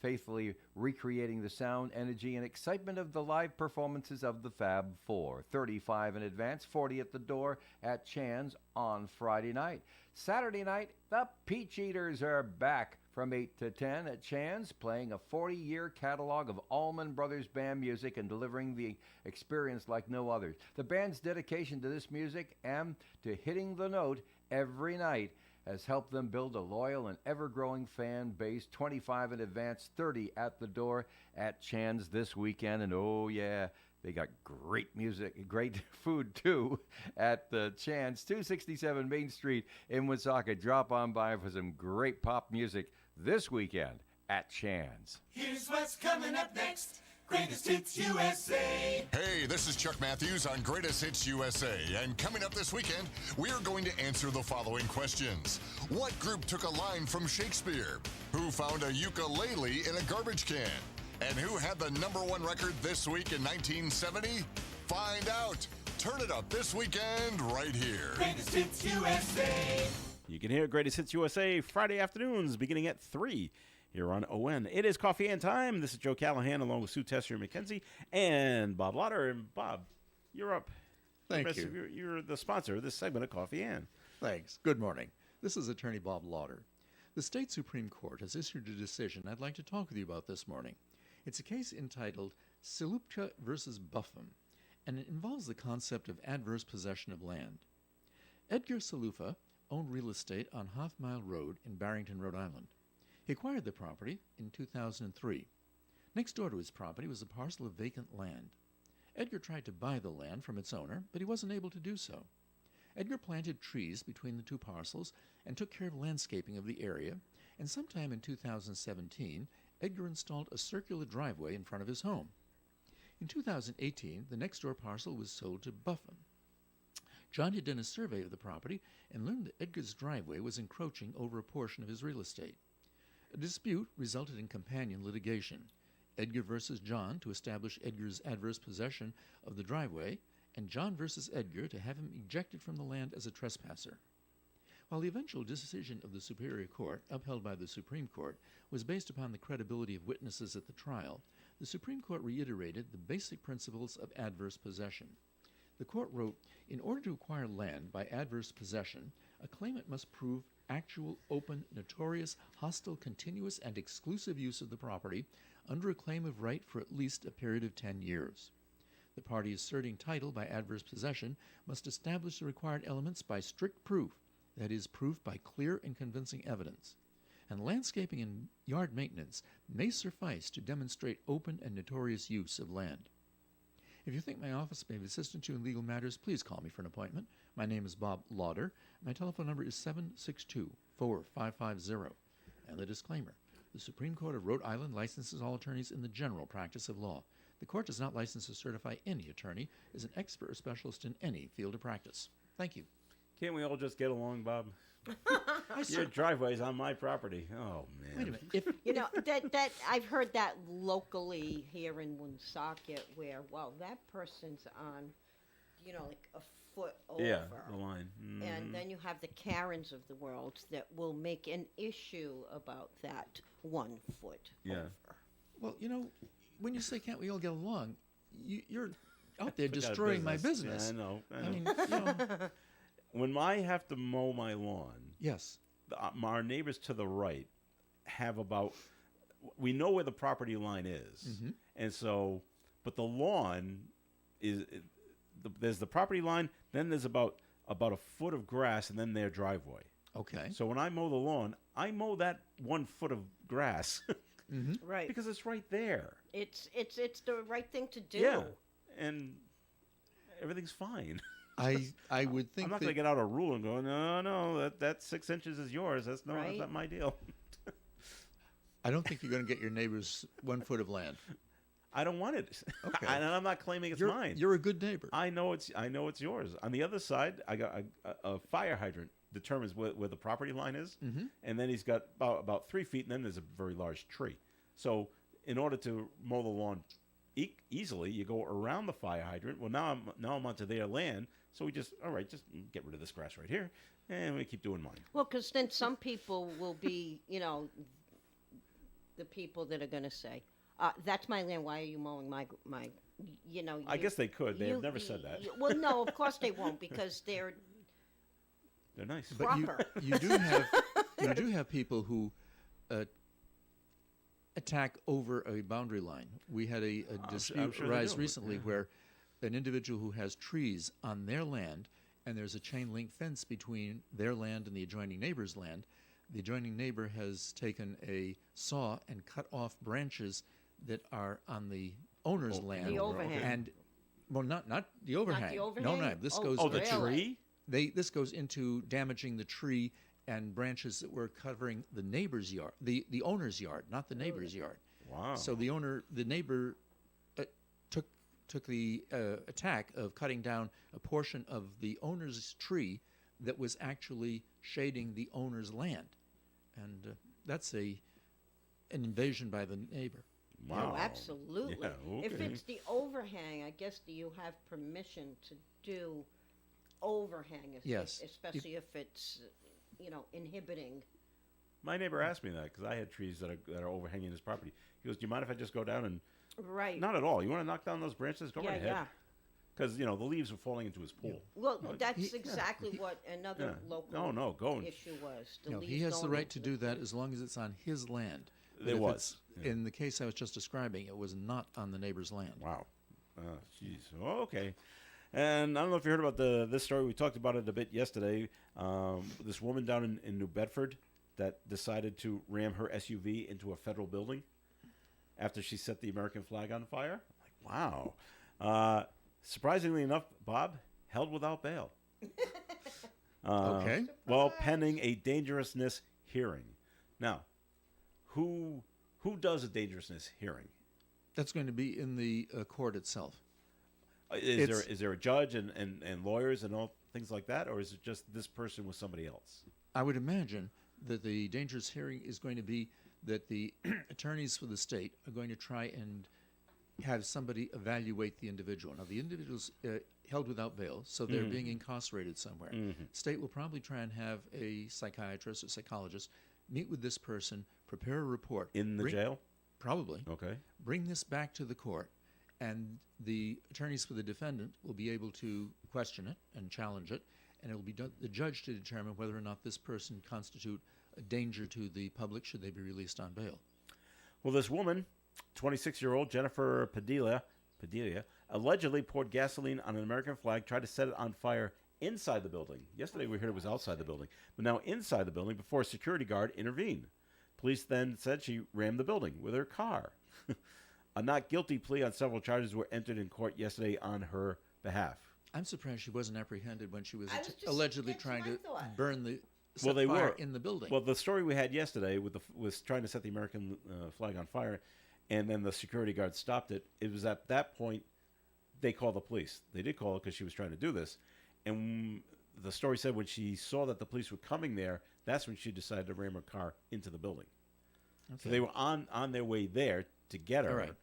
Speaker 1: faithfully recreating the sound, energy, and excitement of the live performances of the Fab Four. 35 in advance, 40 at the door at Chan's on Friday night. Saturday night, the Peach Eaters are back from 8 to 10 at Chan's, playing a 40-year catalog of Allman Brothers Band music and delivering the experience like no others. The band's dedication to this music and to hitting the note every night has helped them build a loyal and ever-growing fan base. 25 in advance, 30 at the door at Chan's this weekend. And oh yeah, they got great music, great food too at the Chan's, 267 Main Street in Woonsocket. Drop on by for some great pop music this weekend at Chan's.
Speaker 9: Here's what's coming up next. Greatest Hits USA.
Speaker 10: Hey, this is Chuck Matthews on Greatest Hits USA. And coming up this weekend, we are going to answer the following questions. What group took a line from Shakespeare? Who found a ukulele in a garbage can? And who had the #1 record this week in 1970? Find out. Turn it up this weekend right here.
Speaker 9: Greatest Hits USA.
Speaker 2: You can hear Greatest Hits USA Friday afternoons beginning at 3 here on ON. It is Coffee and Time. This is Joe Callahan along with Sue Tessier McKenzie and Bob Lauder. And Bob, you're up.
Speaker 4: Thank you.
Speaker 2: You're the sponsor of this segment of Coffee and.
Speaker 4: Thanks. Good morning. This is Attorney Bob Lauder. The state Supreme Court has issued a decision I'd like to talk with you about this morning. It's a case entitled Silupka versus Buffum, and it involves the concept of adverse possession of land. Edgar Silupka owned real estate on Half Mile Road in Barrington, Rhode Island. He acquired the property in 2003. Next door to his property was a parcel of vacant land. Edgar tried to buy the land from its owner, but he wasn't able to do so. Edgar planted trees between the two parcels and took care of landscaping of the area, and sometime in 2017, Edgar installed a circular driveway in front of his home. In 2018, the next door parcel was sold to Buffum. John had done a survey of the property and learned that Edgar's driveway was encroaching over a portion of his real estate. A dispute resulted in companion litigation, Edgar versus John to establish Edgar's adverse possession of the driveway, and John versus Edgar to have him ejected from the land as a trespasser. While the eventual decision of the Superior Court, upheld by the Supreme Court, was based upon the credibility of witnesses at the trial, the Supreme Court reiterated the basic principles of adverse possession. The court wrote, in order to acquire land by adverse possession, a claimant must prove actual, open, notorious, hostile, continuous, and exclusive use of the property under a claim of right for at least a period of 10 years. The party asserting title by adverse possession must establish the required elements by strict proof, that is, proof by clear and convincing evidence. And landscaping and yard maintenance may suffice to demonstrate open and notorious use of land. If you think my office may assist you in legal matters, please call me for an appointment. My name is Bob Lauder. My telephone number is 762-4550. And the disclaimer. The Supreme Court of Rhode Island licenses all attorneys in the general practice of law. The court does not license or certify any attorney as an expert or specialist in any field of practice. Thank you.
Speaker 2: Can't we all just get along, Bob? Your driveway's on my property. Oh, man.
Speaker 4: Wait a minute. If,
Speaker 3: You know, that I've heard that locally here in Woonsocket where, well, that person's on, you know, like a foot over.
Speaker 2: Yeah, the line. Mm.
Speaker 3: And then you have the Karens of the world that will make an issue about that 1 foot
Speaker 2: Yeah.
Speaker 3: over.
Speaker 4: well, you know, when you say can't we all get along, you're out there
Speaker 2: Forgot
Speaker 4: destroying my business.
Speaker 2: Yeah, I know.
Speaker 4: I mean, you know,
Speaker 2: When I have to mow my lawn,
Speaker 4: yes.
Speaker 2: our neighbors to the right have about, we know where the property line is, And so, but the lawn is there's the property line, then there's about a foot of grass, and then their driveway.
Speaker 4: Okay.
Speaker 2: So when I mow the lawn, I mow that 1 foot of grass
Speaker 3: Right.
Speaker 2: because it's right there.
Speaker 3: It's the right thing to do.
Speaker 2: Yeah, and everything's fine.
Speaker 4: I would think
Speaker 2: I'm not
Speaker 4: that
Speaker 2: going to get out a rule and go, no, that 6 inches is yours. That's
Speaker 3: Right.
Speaker 2: not my deal.
Speaker 4: I don't think you're going to get your neighbor's 1 foot of land.
Speaker 2: I don't want it.
Speaker 4: Okay.
Speaker 2: And I'm not claiming it's
Speaker 4: You're,
Speaker 2: mine.
Speaker 4: you're a good neighbor.
Speaker 2: I know it's yours. On the other side, I got a fire hydrant determines where the property line is, and then he's got about 3 feet, and then there's a very large tree. So in order to mow the lawn easily, you go around the fire hydrant. Well, now I'm onto their land, so we just get rid of this grass right here, and we keep doing mine.
Speaker 3: Well, because then some people will be, the people that are going to say, "That's my land. Why are you mowing my?"
Speaker 2: I guess they could. They have never said that.
Speaker 3: Well, no, of course they won't because they're
Speaker 2: nice.
Speaker 4: But you do have people who attack over a boundary line. We had a dispute
Speaker 2: sure they
Speaker 4: arise
Speaker 2: do.
Speaker 4: recently where an individual who has trees on their land, and there's a chain link fence between their land and the adjoining neighbor's land. The adjoining neighbor has taken a saw and cut off branches that are on the owner's land.
Speaker 3: The overhang.
Speaker 4: And well, not the overhang. No,
Speaker 3: overhang?
Speaker 4: this
Speaker 3: Oh,
Speaker 4: goes.
Speaker 2: Oh, the
Speaker 3: Really?
Speaker 2: tree?
Speaker 4: This goes into damaging the tree and branches that were covering the neighbor's yard, the owner's yard, not the neighbor's yard.
Speaker 2: Wow.
Speaker 4: So the neighbor took the attack of cutting down a portion of the owner's tree that was actually shading the owner's land, and that's an invasion by the neighbor.
Speaker 2: Wow.
Speaker 3: Oh, absolutely.
Speaker 2: Yeah,
Speaker 3: If
Speaker 2: okay.
Speaker 3: it's the overhang, I guess do you have permission to do overhang?
Speaker 4: Yes.
Speaker 3: Especially if it's, inhibiting.
Speaker 2: My neighbor asked me that because I had trees that are overhanging his property. He goes, "Do you mind if I just go down and?"
Speaker 3: Right.
Speaker 2: Not at all. You want to knock down those branches? Go
Speaker 3: Yeah,
Speaker 2: right ahead.
Speaker 3: yeah.
Speaker 2: Because the leaves were falling into his pool.
Speaker 3: Well,
Speaker 2: No,
Speaker 3: that's exactly what another
Speaker 2: Yeah.
Speaker 3: local
Speaker 2: No, go.
Speaker 3: issue was. The
Speaker 4: No,
Speaker 3: leaves
Speaker 4: he has the
Speaker 3: going
Speaker 4: right
Speaker 3: into
Speaker 4: to
Speaker 3: the
Speaker 4: do that
Speaker 3: pool.
Speaker 4: as long as it's on his land. But
Speaker 2: There
Speaker 4: if
Speaker 2: was,
Speaker 4: it's-
Speaker 2: yeah.
Speaker 4: In the case I was just describing, it was not on the neighbor's land.
Speaker 2: Wow. Jeez. Okay. And I don't know if you heard about this story. We talked about it a bit yesterday. This woman down in New Bedford that decided to ram her SUV into a federal building after she set the American flag on fire. I'm like, wow. Surprisingly enough, Bob, held without bail.
Speaker 4: Okay.
Speaker 2: Well, pending a dangerousness hearing. Now, who does a dangerousness hearing?
Speaker 4: That's going to be in the court itself.
Speaker 2: Is there a judge and lawyers and all things like that, or is it just this person with somebody else?
Speaker 4: I would imagine that the dangerous hearing is going to be that the attorneys for the state are going to try and have somebody evaluate the individual. Now, the individual's held without bail, so they're being incarcerated somewhere. State will probably try and have a psychiatrist or psychologist meet with this person, prepare a report.
Speaker 2: In the jail?
Speaker 4: Probably.
Speaker 2: Okay.
Speaker 4: Bring this back to the court, and the attorneys for the defendant will be able to question it and challenge it, and it will be the judge to determine whether or not this person constitute a danger to the public should they be released on bail.
Speaker 2: Well, this woman, 26-year-old Jennifer Padilla, allegedly poured gasoline on an American flag, tried to set it on fire inside the building. Yesterday we heard it was outside the building, but now inside the building before a security guard intervened. Police then said she rammed the building with her car. A not guilty plea on several charges were entered in court yesterday on her behalf.
Speaker 4: I'm surprised she wasn't apprehended when she was
Speaker 3: I was just-
Speaker 4: allegedly
Speaker 3: that's
Speaker 4: trying
Speaker 3: what I
Speaker 4: to
Speaker 3: thought.
Speaker 4: burn the
Speaker 2: Well,
Speaker 4: set
Speaker 2: they
Speaker 4: fire
Speaker 2: were
Speaker 4: in the building.
Speaker 2: Well, the story we had yesterday was trying to set the American flag on fire, and then the security guard stopped it. It was at that point they called the police. They did call it because she was trying to do this, and the story said when she saw that the police were coming there, that's when she decided to ram her car into the building. So they were on their way there to get her
Speaker 4: All right.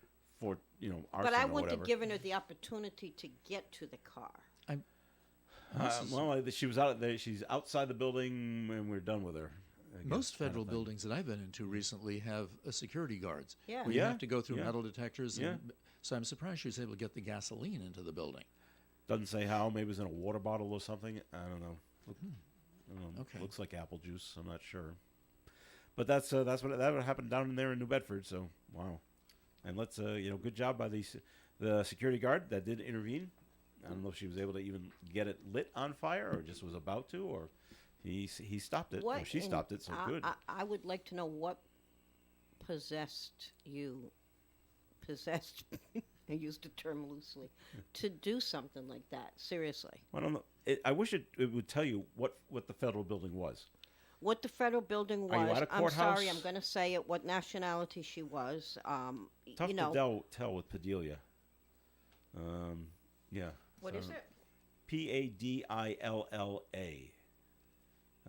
Speaker 2: for arson
Speaker 3: But I
Speaker 2: or
Speaker 3: wouldn't
Speaker 2: whatever.
Speaker 3: have given her the opportunity to get to the car.
Speaker 2: Well, she was out there. She's outside the building, and we're done with her. I guess,
Speaker 4: Most
Speaker 2: kind of
Speaker 4: federal
Speaker 2: thing.
Speaker 4: buildings that I've been into recently have security guards.
Speaker 3: Yeah.
Speaker 4: Where you
Speaker 2: Yeah,
Speaker 4: have to go through
Speaker 2: yeah.
Speaker 4: metal detectors.
Speaker 2: Yeah.
Speaker 4: So I'm surprised she was able to get the gasoline into the building.
Speaker 2: Doesn't say how. Maybe it was in a water bottle or something. I don't know. I don't know.
Speaker 4: Okay.
Speaker 2: Looks like apple juice. I'm not sure. But that's what happened down in there in New Bedford. So wow. And let's, good job by the security guard that did intervene. I don't know if she was able to even get it lit on fire or just was about to, or he stopped it, or she stopped it, so good.
Speaker 3: I would like to know what possessed you, I used the term loosely, to do something like that. Seriously.
Speaker 2: I don't know. I wish it would tell you what the federal building was.
Speaker 3: What the federal building was.
Speaker 2: Are you at a
Speaker 3: I'm
Speaker 2: courthouse?
Speaker 3: sorry, I'm going to say it. What nationality she was.
Speaker 2: Tough
Speaker 3: you know.
Speaker 2: to tell with Padilla. Yeah.
Speaker 3: What is it?
Speaker 2: Padilla.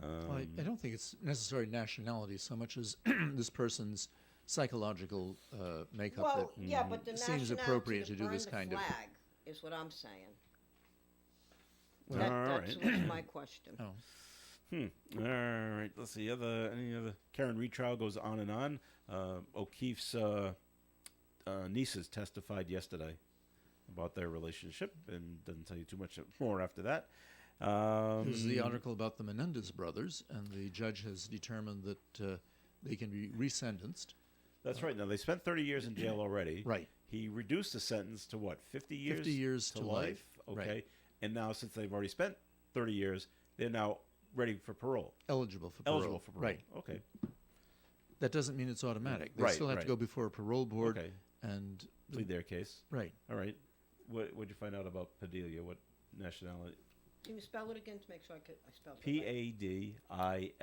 Speaker 4: Well, I don't think it's necessarily nationality so much as this person's psychological makeup
Speaker 3: Well,
Speaker 4: that
Speaker 3: yeah, but the
Speaker 4: seems
Speaker 3: nationality
Speaker 4: appropriate to do
Speaker 3: burn
Speaker 4: this
Speaker 3: the
Speaker 4: kind of.
Speaker 3: flag is what I'm saying.
Speaker 2: Well,
Speaker 3: That's what's my question.
Speaker 4: Oh.
Speaker 2: All right. Let's see. Any other? Karen Reed trial goes on and on. O'Keefe's nieces testified yesterday about their relationship and doesn't tell you too much more after that.
Speaker 4: There's the article about the Menendez brothers, and the judge has determined that they can be resentenced.
Speaker 2: That's right. Now, they spent 30 years in jail already.
Speaker 4: Right.
Speaker 2: He reduced the sentence to what, 50 years?
Speaker 4: 50 years to life.
Speaker 2: Okay.
Speaker 4: Right.
Speaker 2: And now, since they've already spent 30 years, they're now ready for parole.
Speaker 4: Eligible for parole.
Speaker 2: Eligible for parole.
Speaker 4: Right.
Speaker 2: Okay.
Speaker 4: That doesn't mean it's automatic. They
Speaker 2: Right,
Speaker 4: still have
Speaker 2: right.
Speaker 4: to go before a parole board
Speaker 2: Okay.
Speaker 4: and
Speaker 2: Plead their case.
Speaker 4: right.
Speaker 2: All right. What'd you find out about Padilla? What nationality?
Speaker 3: Can you spell it again to make sure I spelled it right?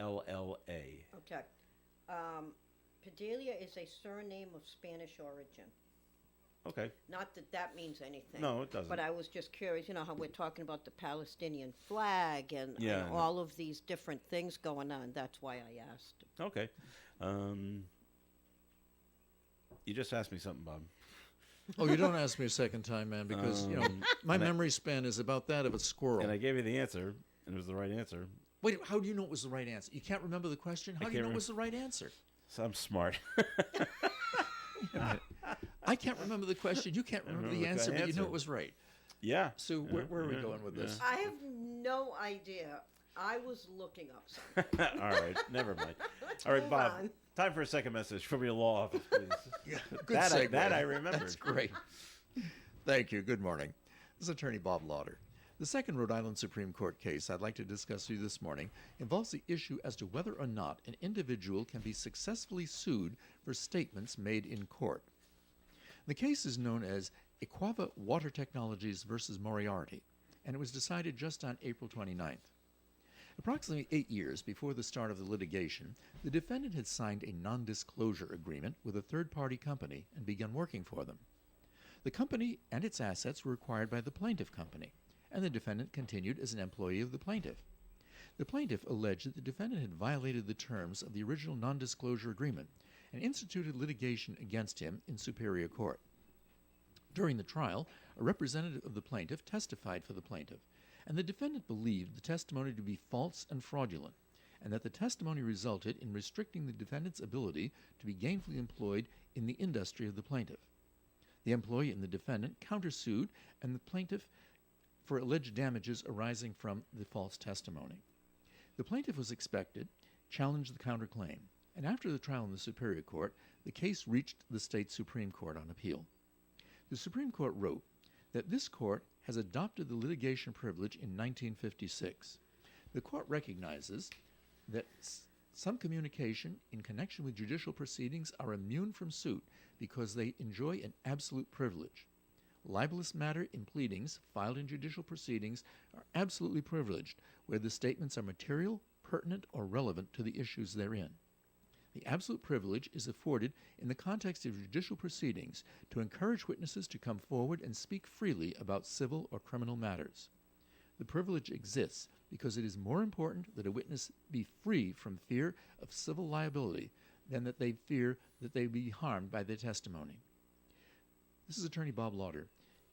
Speaker 2: Padilla.
Speaker 3: Okay. Padilla is a surname of Spanish origin.
Speaker 2: Okay.
Speaker 3: Not that that means anything.
Speaker 2: No, it doesn't.
Speaker 3: But I was just curious, how we're talking about the Palestinian flag and,
Speaker 2: Yeah,
Speaker 3: and
Speaker 2: I know.
Speaker 3: all of these different things going on. That's why I asked.
Speaker 2: Okay. You just asked me something, Bob.
Speaker 4: Oh, you don't ask me a second time, man, because my
Speaker 2: and I-
Speaker 4: memory span is about that of a squirrel.
Speaker 2: And I gave you the answer, and it was the right answer.
Speaker 4: Wait, how do you know it was the right answer? You can't remember the question? How do you know
Speaker 2: can't
Speaker 4: it was the right answer?
Speaker 2: So I'm smart.
Speaker 4: I can't remember the question. You can't remember the answer, but you know it was right.
Speaker 2: Yeah.
Speaker 4: So where are we going with this?
Speaker 3: I have no idea. I was looking up something.
Speaker 2: All right. Never mind.
Speaker 3: Let's
Speaker 2: All right,
Speaker 3: move
Speaker 2: Bob.
Speaker 3: on.
Speaker 2: Time for a second message from your law office, please.
Speaker 4: Good
Speaker 2: that,
Speaker 4: segue.
Speaker 2: that I remembered.
Speaker 4: That's great. Thank you. Good morning. This is Attorney Bob Lauder. The second Rhode Island Supreme Court case I'd like to discuss with you this morning involves the issue as to whether or not an individual can be successfully sued for statements made in court. The case is known as Equava Water Technologies versus Moriarty, and it was decided just on April 29th. Approximately 8 years before the start of the litigation, the defendant had signed a non-disclosure agreement with a third-party company and begun working for them. The company and its assets were acquired by the plaintiff company, and the defendant continued as an employee of the plaintiff. The plaintiff alleged that the defendant had violated the terms of the original non-disclosure agreement and instituted litigation against him in Superior Court. During the trial, a representative of the plaintiff testified for the plaintiff, and the defendant believed the testimony to be false and fraudulent, and that the testimony resulted in restricting the defendant's ability to be gainfully employed in the industry of the plaintiff. The employee and the defendant countersued, and the plaintiff for alleged damages arising from the false testimony. The plaintiff was expected, challenged the counterclaim, and after the trial in the Superior Court, the case reached the state Supreme Court on appeal. The Supreme Court wrote that this court has adopted the litigation privilege in 1956. The court recognizes that some communication in connection with judicial proceedings are immune from suit because they enjoy an absolute privilege. Libelous matter in pleadings filed in judicial proceedings are absolutely privileged where the statements are material, pertinent, or relevant to the issues therein. The absolute privilege is afforded in the context of judicial proceedings to encourage witnesses to come forward and speak freely about civil or criminal matters. The privilege exists because it is more important that a witness be free from fear of civil liability than that they fear that they be harmed by their testimony. This is Attorney Bob Lauder.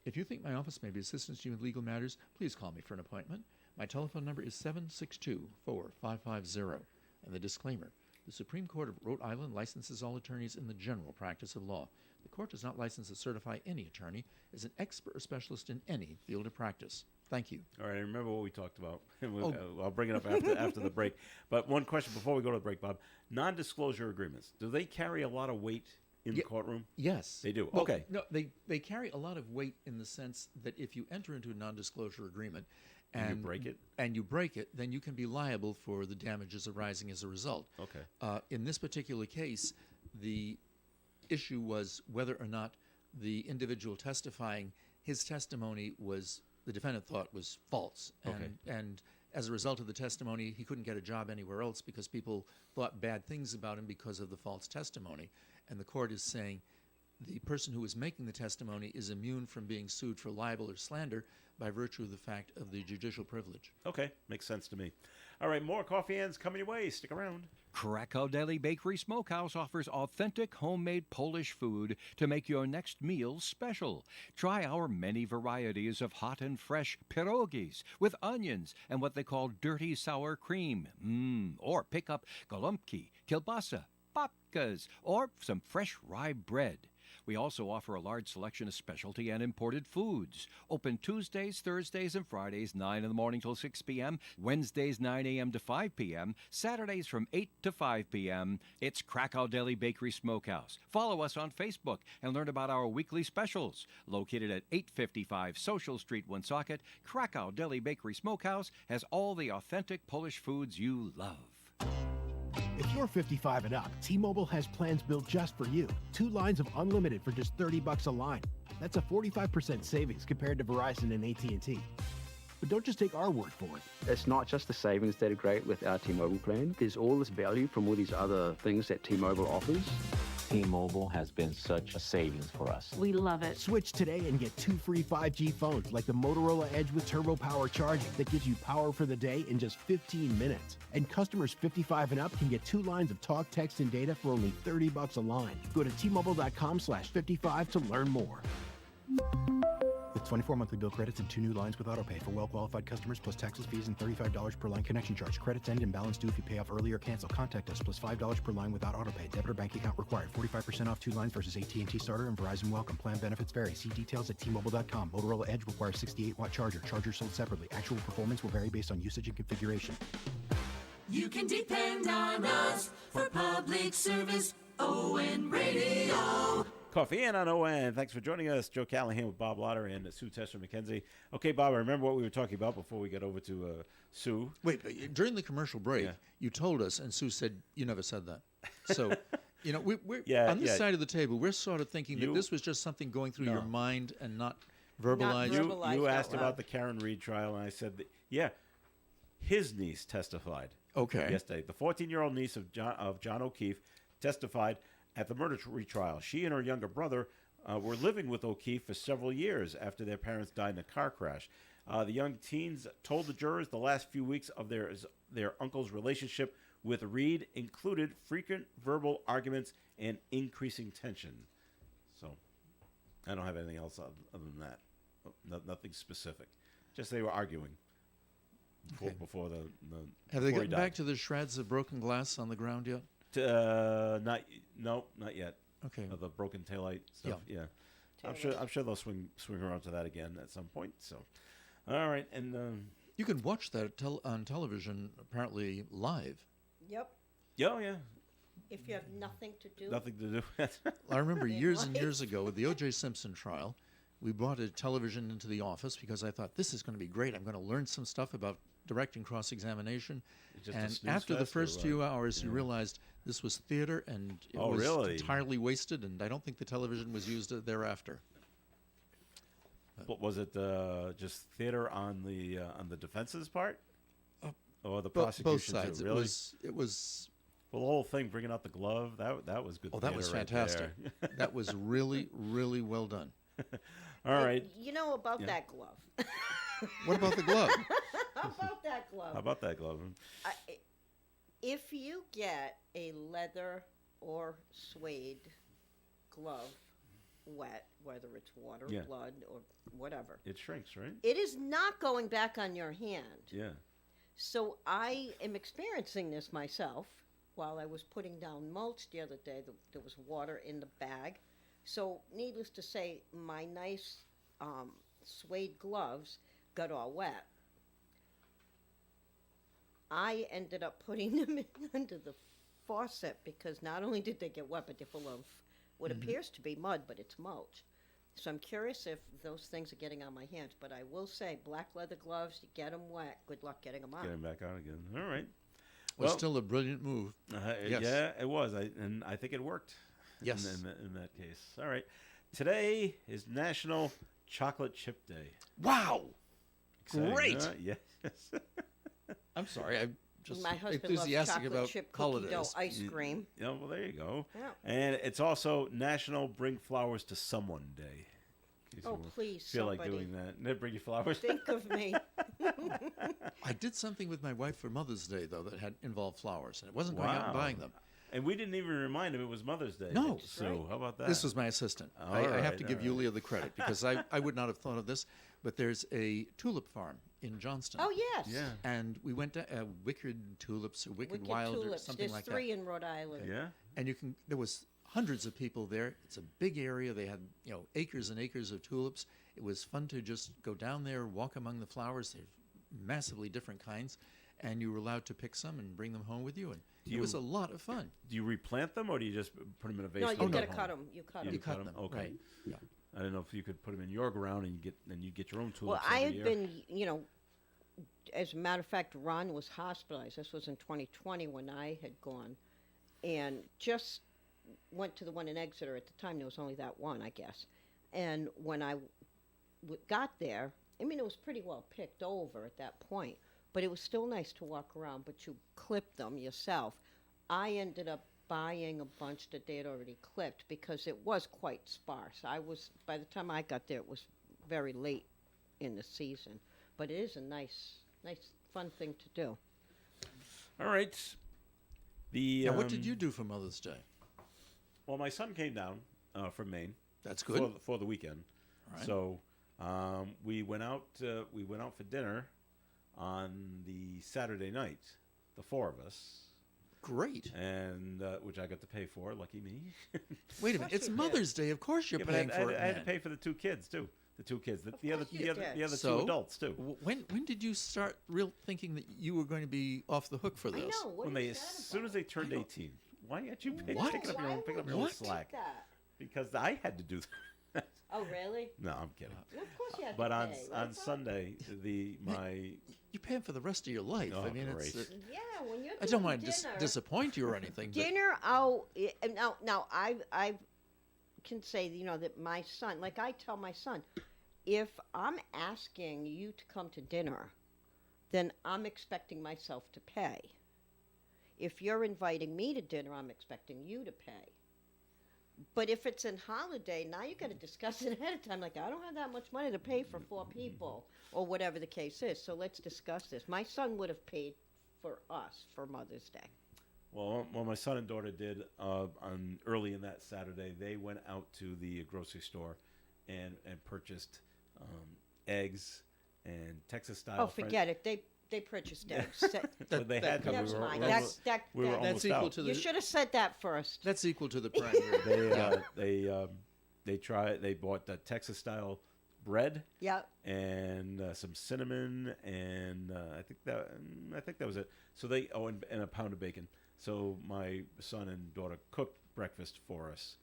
Speaker 4: If you think my office may be assistance to you in legal matters, please call me for an appointment. My telephone number is 762-4550. And the disclaimer, the Supreme Court of Rhode Island licenses all attorneys in the general practice of law. The court does not license or certify any attorney as an expert or specialist in any field of practice. Thank you.
Speaker 2: All right, I remember what we talked about. I'll bring it up after the break. But one question before we go to the break, Bob. Non-disclosure agreements, do they carry a lot of weight in the courtroom?
Speaker 4: Yes.
Speaker 2: They do?
Speaker 4: Well,
Speaker 2: Okay.
Speaker 4: No, they carry a lot of weight in the sense that if you enter into a non-disclosure agreement
Speaker 2: And you break it?
Speaker 4: then you can be liable for the damages arising as a result.
Speaker 2: Okay.
Speaker 4: In this particular case, the issue was whether or not the individual testifying, his testimony was, the defendant thought was false. And as a result of the testimony, he couldn't get a job anywhere else because people thought bad things about him because of the false testimony. And the court is saying the person who is making the testimony is immune from being sued for libel or slander by virtue of the fact of the judicial privilege.
Speaker 2: Okay, makes sense to me. All right, more coffee ends coming your way. Stick around.
Speaker 1: Krakow Deli Bakery Smokehouse offers authentic homemade Polish food to make your next meal special. Try our many varieties of hot and fresh pierogies with onions and what they call dirty sour cream. Or pick up golubki, kielbasa, babkas, or some fresh rye bread. We also offer a large selection of specialty and imported foods. Open Tuesdays, Thursdays, and Fridays, 9 in the morning till 6 p.m., Wednesdays, 9 a.m. to 5 p.m., Saturdays from 8 to 5 p.m. It's Krakow Deli Bakery Smokehouse. Follow us on Facebook and learn about our weekly specials. Located at 855 Social Street, Woonsocket, Krakow Deli Bakery Smokehouse has all the authentic Polish foods you love.
Speaker 11: If you're 55 and up, T-Mobile has plans built just for you. 2 lines of unlimited for just $30 a line. That's a 45% savings compared to Verizon and AT&T. But don't just take our word for it.
Speaker 12: It's not just the savings that are great with our T-Mobile plan. There's all this value from all these other things that T-Mobile offers.
Speaker 13: T-Mobile has been such a savings for us.
Speaker 5: We love it.
Speaker 11: Switch today and get 2 free 5G phones like the Motorola Edge with Turbo Power charging that gives you power for the day in just 15 minutes. And customers 55 and up can get 2 lines of talk, text, and data for only $30 a line. Go to T-Mobile.com/55 to learn more. With 24 monthly bill credits and 2 new lines with autopay for well-qualified customers plus taxes, fees, and $35 per line connection charge. Credits end and balance due if you pay off early or cancel. Contact us plus $5 per line without autopay. Debit or bank account required. 45% off 2 lines versus AT&T Starter and Verizon Welcome. Plan benefits vary. See details at T-Mobile.com. Motorola Edge requires 68-watt charger. Charger sold separately. Actual performance will vary based on usage and configuration.
Speaker 9: You can depend on us for public service. ON Radio.
Speaker 2: Coffee in on ON. Thanks for joining us. Joe Callahan with Bob Lotter and Sue Tester McKenzie. Okay, Bob, I remember what we were talking about before we got over to Sue.
Speaker 4: Wait, during the commercial break, you told us, and Sue said, you never said that. So, we're on this side of the table, we're sort of thinking that this was just something going through your mind and not verbalized.
Speaker 2: You asked about the Karen Reed trial, and I said, his niece testified.
Speaker 4: Okay.
Speaker 2: Yesterday. The 14-year-old niece of John O'Keefe testified at the murder retrial. She and her younger brother were living with O'Keefe for several years after their parents died in a car crash. The young teens told the jurors the last few weeks of their uncle's relationship with Reed included frequent verbal arguments and increasing tension. So I don't have anything else other than that. Nothing specific. Just they were arguing before the
Speaker 4: Have they gotten back to the shreds of broken glass on the ground yet?
Speaker 2: Not yet.
Speaker 4: Okay.
Speaker 2: The broken taillight stuff. Yeah. I'm sure they'll swing around to that again at some point. So, all right, and
Speaker 4: you can watch that on television apparently live.
Speaker 3: Yep.
Speaker 2: Oh yeah.
Speaker 3: If you have nothing to do.
Speaker 2: Nothing to do.
Speaker 4: I remember years and years ago with the O.J. Simpson trial, we brought a television into the office because I thought this is going to be great. I'm going to learn some stuff about direct and cross-examination. And after the first few hours, you realized this was theater, and it was entirely wasted, and I don't think the television was used thereafter.
Speaker 2: But was it just theater on the defense's part, or the prosecution?
Speaker 4: Both sides.
Speaker 2: Too? Really?
Speaker 4: It was.
Speaker 2: Well, the whole thing, bringing out the glove, that was good.
Speaker 4: Oh, that was fantastic.
Speaker 2: Right
Speaker 4: that was really, really well done.
Speaker 2: All right.
Speaker 3: You know about that glove.
Speaker 4: What about the glove?
Speaker 3: How about that glove?
Speaker 2: How about that glove?
Speaker 3: If you get a leather or suede glove wet, whether it's water, blood, or whatever,
Speaker 2: it shrinks, right?
Speaker 3: It is not going back on your hand.
Speaker 2: Yeah.
Speaker 3: So I am experiencing this myself. While I was putting down mulch the other day, there was water in the bag. So needless to say, my nice suede gloves got all wet. I ended up putting them in under the faucet because not only did they get wet, but they're full of what appears to be mud, but it's mulch. So I'm curious if those things are getting on my hands. But I will say, black leather gloves, you get them wet. Good luck getting them on.
Speaker 2: Get him back on again. All right.
Speaker 4: Well, still a brilliant move. Yes.
Speaker 2: Yeah, it was. And I think it worked.
Speaker 4: Yes.
Speaker 2: In that case. All right. Today is National Chocolate Chip Day.
Speaker 4: Wow.
Speaker 2: Exciting,
Speaker 4: Great.
Speaker 2: huh? Yes.
Speaker 4: I'm sorry. I'm just
Speaker 3: My husband loves
Speaker 4: enthusiastic
Speaker 3: chocolate
Speaker 4: about
Speaker 3: chip cookie
Speaker 4: holidays.
Speaker 3: dough ice cream.
Speaker 2: Yeah, well, there you go.
Speaker 3: Yeah.
Speaker 2: And it's also National Bring Flowers to Someone Day. In case
Speaker 3: Oh,
Speaker 2: you
Speaker 3: please,
Speaker 2: feel
Speaker 3: somebody.
Speaker 2: like doing that. And they bring you flowers.
Speaker 3: Think of me.
Speaker 4: I did something with my wife for Mother's Day, though, that had involved flowers, and it wasn't going out and
Speaker 2: Wow.
Speaker 4: buying them.
Speaker 2: And we didn't even remind him it was Mother's Day.
Speaker 4: No.
Speaker 2: So how about that?
Speaker 4: This was my assistant.
Speaker 2: All
Speaker 4: I have
Speaker 2: right,
Speaker 4: to give
Speaker 2: all
Speaker 4: Yulia the credit because I would not have thought of this. But there's a tulip farm in Johnston.
Speaker 3: Oh, yes.
Speaker 2: Yeah.
Speaker 4: And we went to Wicked Tulips or Wicked,
Speaker 3: Wicked
Speaker 4: Wild or
Speaker 3: tulips.
Speaker 4: something
Speaker 3: There's
Speaker 4: like
Speaker 3: 3
Speaker 4: that.
Speaker 3: in Rhode Island.
Speaker 2: Yeah.
Speaker 4: And there was hundreds of people there. It's a big area. They had, acres and acres of tulips. It was fun to just go down there, walk among the flowers. They're massively different kinds. And you were allowed to pick some and bring them home with you. And it was a lot of fun.
Speaker 2: Do you replant them or do you just put them in a vase?
Speaker 3: No,
Speaker 2: and
Speaker 3: you
Speaker 2: put
Speaker 3: got to
Speaker 2: them
Speaker 3: cut
Speaker 2: home?
Speaker 3: them. You cut
Speaker 2: You
Speaker 3: them.
Speaker 2: cut them. Okay.
Speaker 4: Right. Yeah.
Speaker 2: I don't know if you could put them in your ground and you get your own tulips.
Speaker 3: Well, I
Speaker 2: every
Speaker 3: had
Speaker 2: year.
Speaker 3: been, as a matter of fact, Ron was hospitalized. This was in 2020 when I had gone, and just went to the one in Exeter. At the time, there was only that one, I guess. And when I got there, I mean, it was pretty well picked over at that point, but it was still nice to walk around. But you clip them yourself. I ended up buying a bunch that they had already clipped because it was quite sparse. By the time I got there, it was very late in the season. But it is a nice, fun thing to do.
Speaker 2: All right.
Speaker 4: Now, what did you do for Mother's Day?
Speaker 2: Well, my son came down from Maine.
Speaker 4: That's good.
Speaker 2: For the weekend.
Speaker 4: All right.
Speaker 2: So we went out. We went out for dinner on the Saturday night. The 4 of us.
Speaker 4: Great.
Speaker 2: And which I got to pay for. Lucky me.
Speaker 4: Wait a minute. It's Mother's Day. Of course you're
Speaker 2: Yeah, but
Speaker 4: paying for it.
Speaker 2: I had to
Speaker 4: man.
Speaker 2: pay for the 2 kids too. The 2 kids. The other
Speaker 4: So,
Speaker 2: 2 adults too.
Speaker 4: When did you start thinking that you were going to be off the hook for this?
Speaker 3: I know. What
Speaker 2: When
Speaker 3: is
Speaker 2: as
Speaker 3: that
Speaker 2: soon
Speaker 3: about?
Speaker 2: as they turned 18. Why aren't you picking
Speaker 4: What?
Speaker 2: up your own, picking up your
Speaker 3: Why
Speaker 2: own
Speaker 3: would you
Speaker 2: slack?
Speaker 3: think that?
Speaker 2: Because I had to do that.
Speaker 3: Oh, really?
Speaker 2: No, I'm kidding.
Speaker 3: Of course you have
Speaker 2: But
Speaker 3: to
Speaker 2: on
Speaker 3: pay.
Speaker 2: on
Speaker 3: What's up?
Speaker 2: Sunday,
Speaker 4: You're paying for the rest of your life.
Speaker 2: Oh,
Speaker 4: I mean,
Speaker 2: great.
Speaker 3: Yeah, when you're
Speaker 4: I don't
Speaker 3: doing
Speaker 4: want
Speaker 3: dinner,
Speaker 4: to disappoint you or anything. But
Speaker 3: dinner. Now I can say that my son, like I tell my son, if I'm asking you to come to dinner, then I'm expecting myself to pay. If you're inviting me to dinner, I'm expecting you to pay. But if it's in holiday, now you got to discuss it ahead of time. Like, I don't have that much money to pay for 4 people, or whatever the case is. So let's discuss this. My son would have paid for us for Mother's Day.
Speaker 2: Well, my son and daughter did on early in that Saturday. They went out to the grocery store and purchased eggs and Texas style.
Speaker 3: Oh, forget it. They purchased eggs.
Speaker 2: But they had to.
Speaker 3: Never
Speaker 2: We were,
Speaker 3: mind.
Speaker 2: almost, we were
Speaker 3: That's
Speaker 2: almost
Speaker 4: equal
Speaker 2: out.
Speaker 4: to
Speaker 3: You
Speaker 4: the.
Speaker 3: should have said that first.
Speaker 4: That's equal to the primary.
Speaker 2: They bought the Texas style bread
Speaker 3: Yep.
Speaker 2: and some cinnamon and I think that was it. So and a pound of bacon. So my son and daughter cooked breakfast for us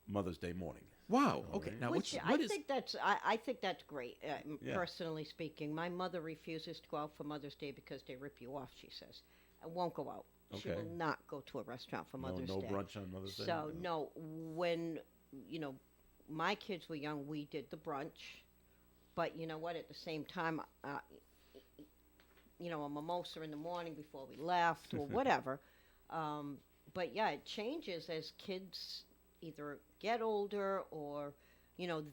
Speaker 2: Mother's Day morning.
Speaker 4: Wow. Okay. Now,
Speaker 3: Which
Speaker 4: what is?
Speaker 3: I think that's great.
Speaker 2: Yeah.
Speaker 3: Personally speaking, my mother refuses to go out for Mother's Day because they rip you off. She says, "I won't go out. She
Speaker 2: Okay.
Speaker 3: will not go to a restaurant for Mother's
Speaker 2: no
Speaker 3: Day."
Speaker 2: brunch on Mother's Day?
Speaker 3: So no, when my kids were young, we did the brunch, but you know what? At the same time, a mimosa in the morning before we left or whatever. But yeah, it changes as kids either get older or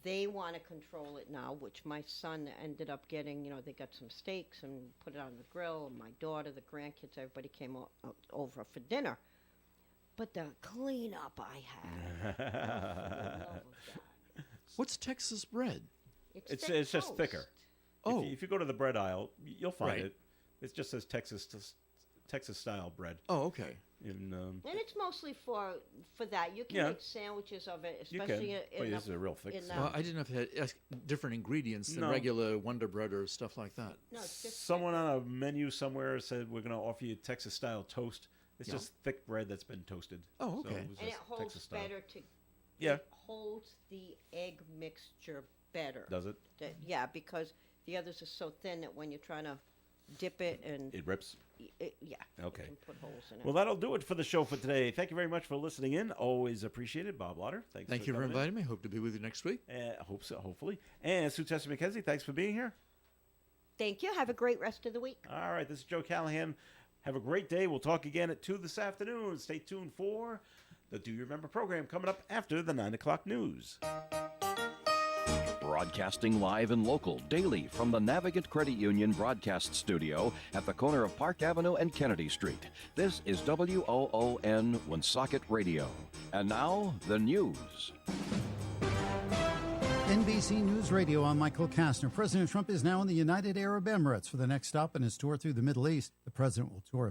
Speaker 3: they want to control it now, which my son ended up getting. They got some steaks and put it on the grill, and my daughter, the grandkids, everybody came over for dinner. But the cleanup I had. For the love of God.
Speaker 4: What's Texas bread?
Speaker 2: It's
Speaker 3: thick
Speaker 2: just
Speaker 3: toast.
Speaker 2: thicker.
Speaker 4: Oh.
Speaker 2: If you go to the bread aisle, you'll find
Speaker 4: Right.
Speaker 2: it. It just says Texas style bread.
Speaker 4: Oh, okay.
Speaker 2: And
Speaker 3: And it's mostly for that. You can
Speaker 2: Yeah.
Speaker 3: make sandwiches of it,
Speaker 2: you
Speaker 3: especially
Speaker 2: can.
Speaker 3: in
Speaker 2: But
Speaker 3: the,
Speaker 2: this is a real thick.
Speaker 3: in the-
Speaker 2: sandwich.
Speaker 4: Well, I didn't know if it had different ingredients than
Speaker 2: No.
Speaker 4: regular Wonder Bread or stuff like that.
Speaker 3: No, it's just
Speaker 2: Someone on a menu somewhere said we're going to offer you Texas style toast. It's
Speaker 4: Yeah.
Speaker 2: just thick bread that's been toasted.
Speaker 4: Oh,
Speaker 2: So
Speaker 4: okay.
Speaker 2: it was
Speaker 3: and it
Speaker 2: just
Speaker 3: holds
Speaker 2: Texas style.
Speaker 3: better
Speaker 2: Yeah.
Speaker 3: It holds the egg mixture better.
Speaker 2: Does it?
Speaker 3: Yeah, because the others are so thin that when you're trying to dip it and
Speaker 2: It rips?
Speaker 3: yeah.
Speaker 2: Okay.
Speaker 3: You can put holes in it.
Speaker 2: Well, that'll do it for the show for today. Thank you very much for listening in. Always appreciated. Bob Lauder, thanks
Speaker 4: Thank
Speaker 2: for
Speaker 4: you for
Speaker 2: coming in.
Speaker 4: inviting me. Hope to be with you next week.
Speaker 2: I hope so, hopefully. And Sue Tessa McKenzie, thanks for being here.
Speaker 3: Thank you. Have a great rest of the week.
Speaker 2: All right, this is Joe Callahan. Have a great day. We'll talk again at 2 this afternoon. Stay tuned for the Do You Remember program coming up after the 9 o'clock news.
Speaker 1: Broadcasting live and local daily from the Navigant Credit Union broadcast studio at the corner of Park Avenue and Kennedy Street. This is WOON Woonsocket Radio. And now, the news.
Speaker 14: NBC News Radio, I'm Michael Kastner. President Trump is now in the United Arab Emirates for the next stop in his tour through the Middle East. The president will tour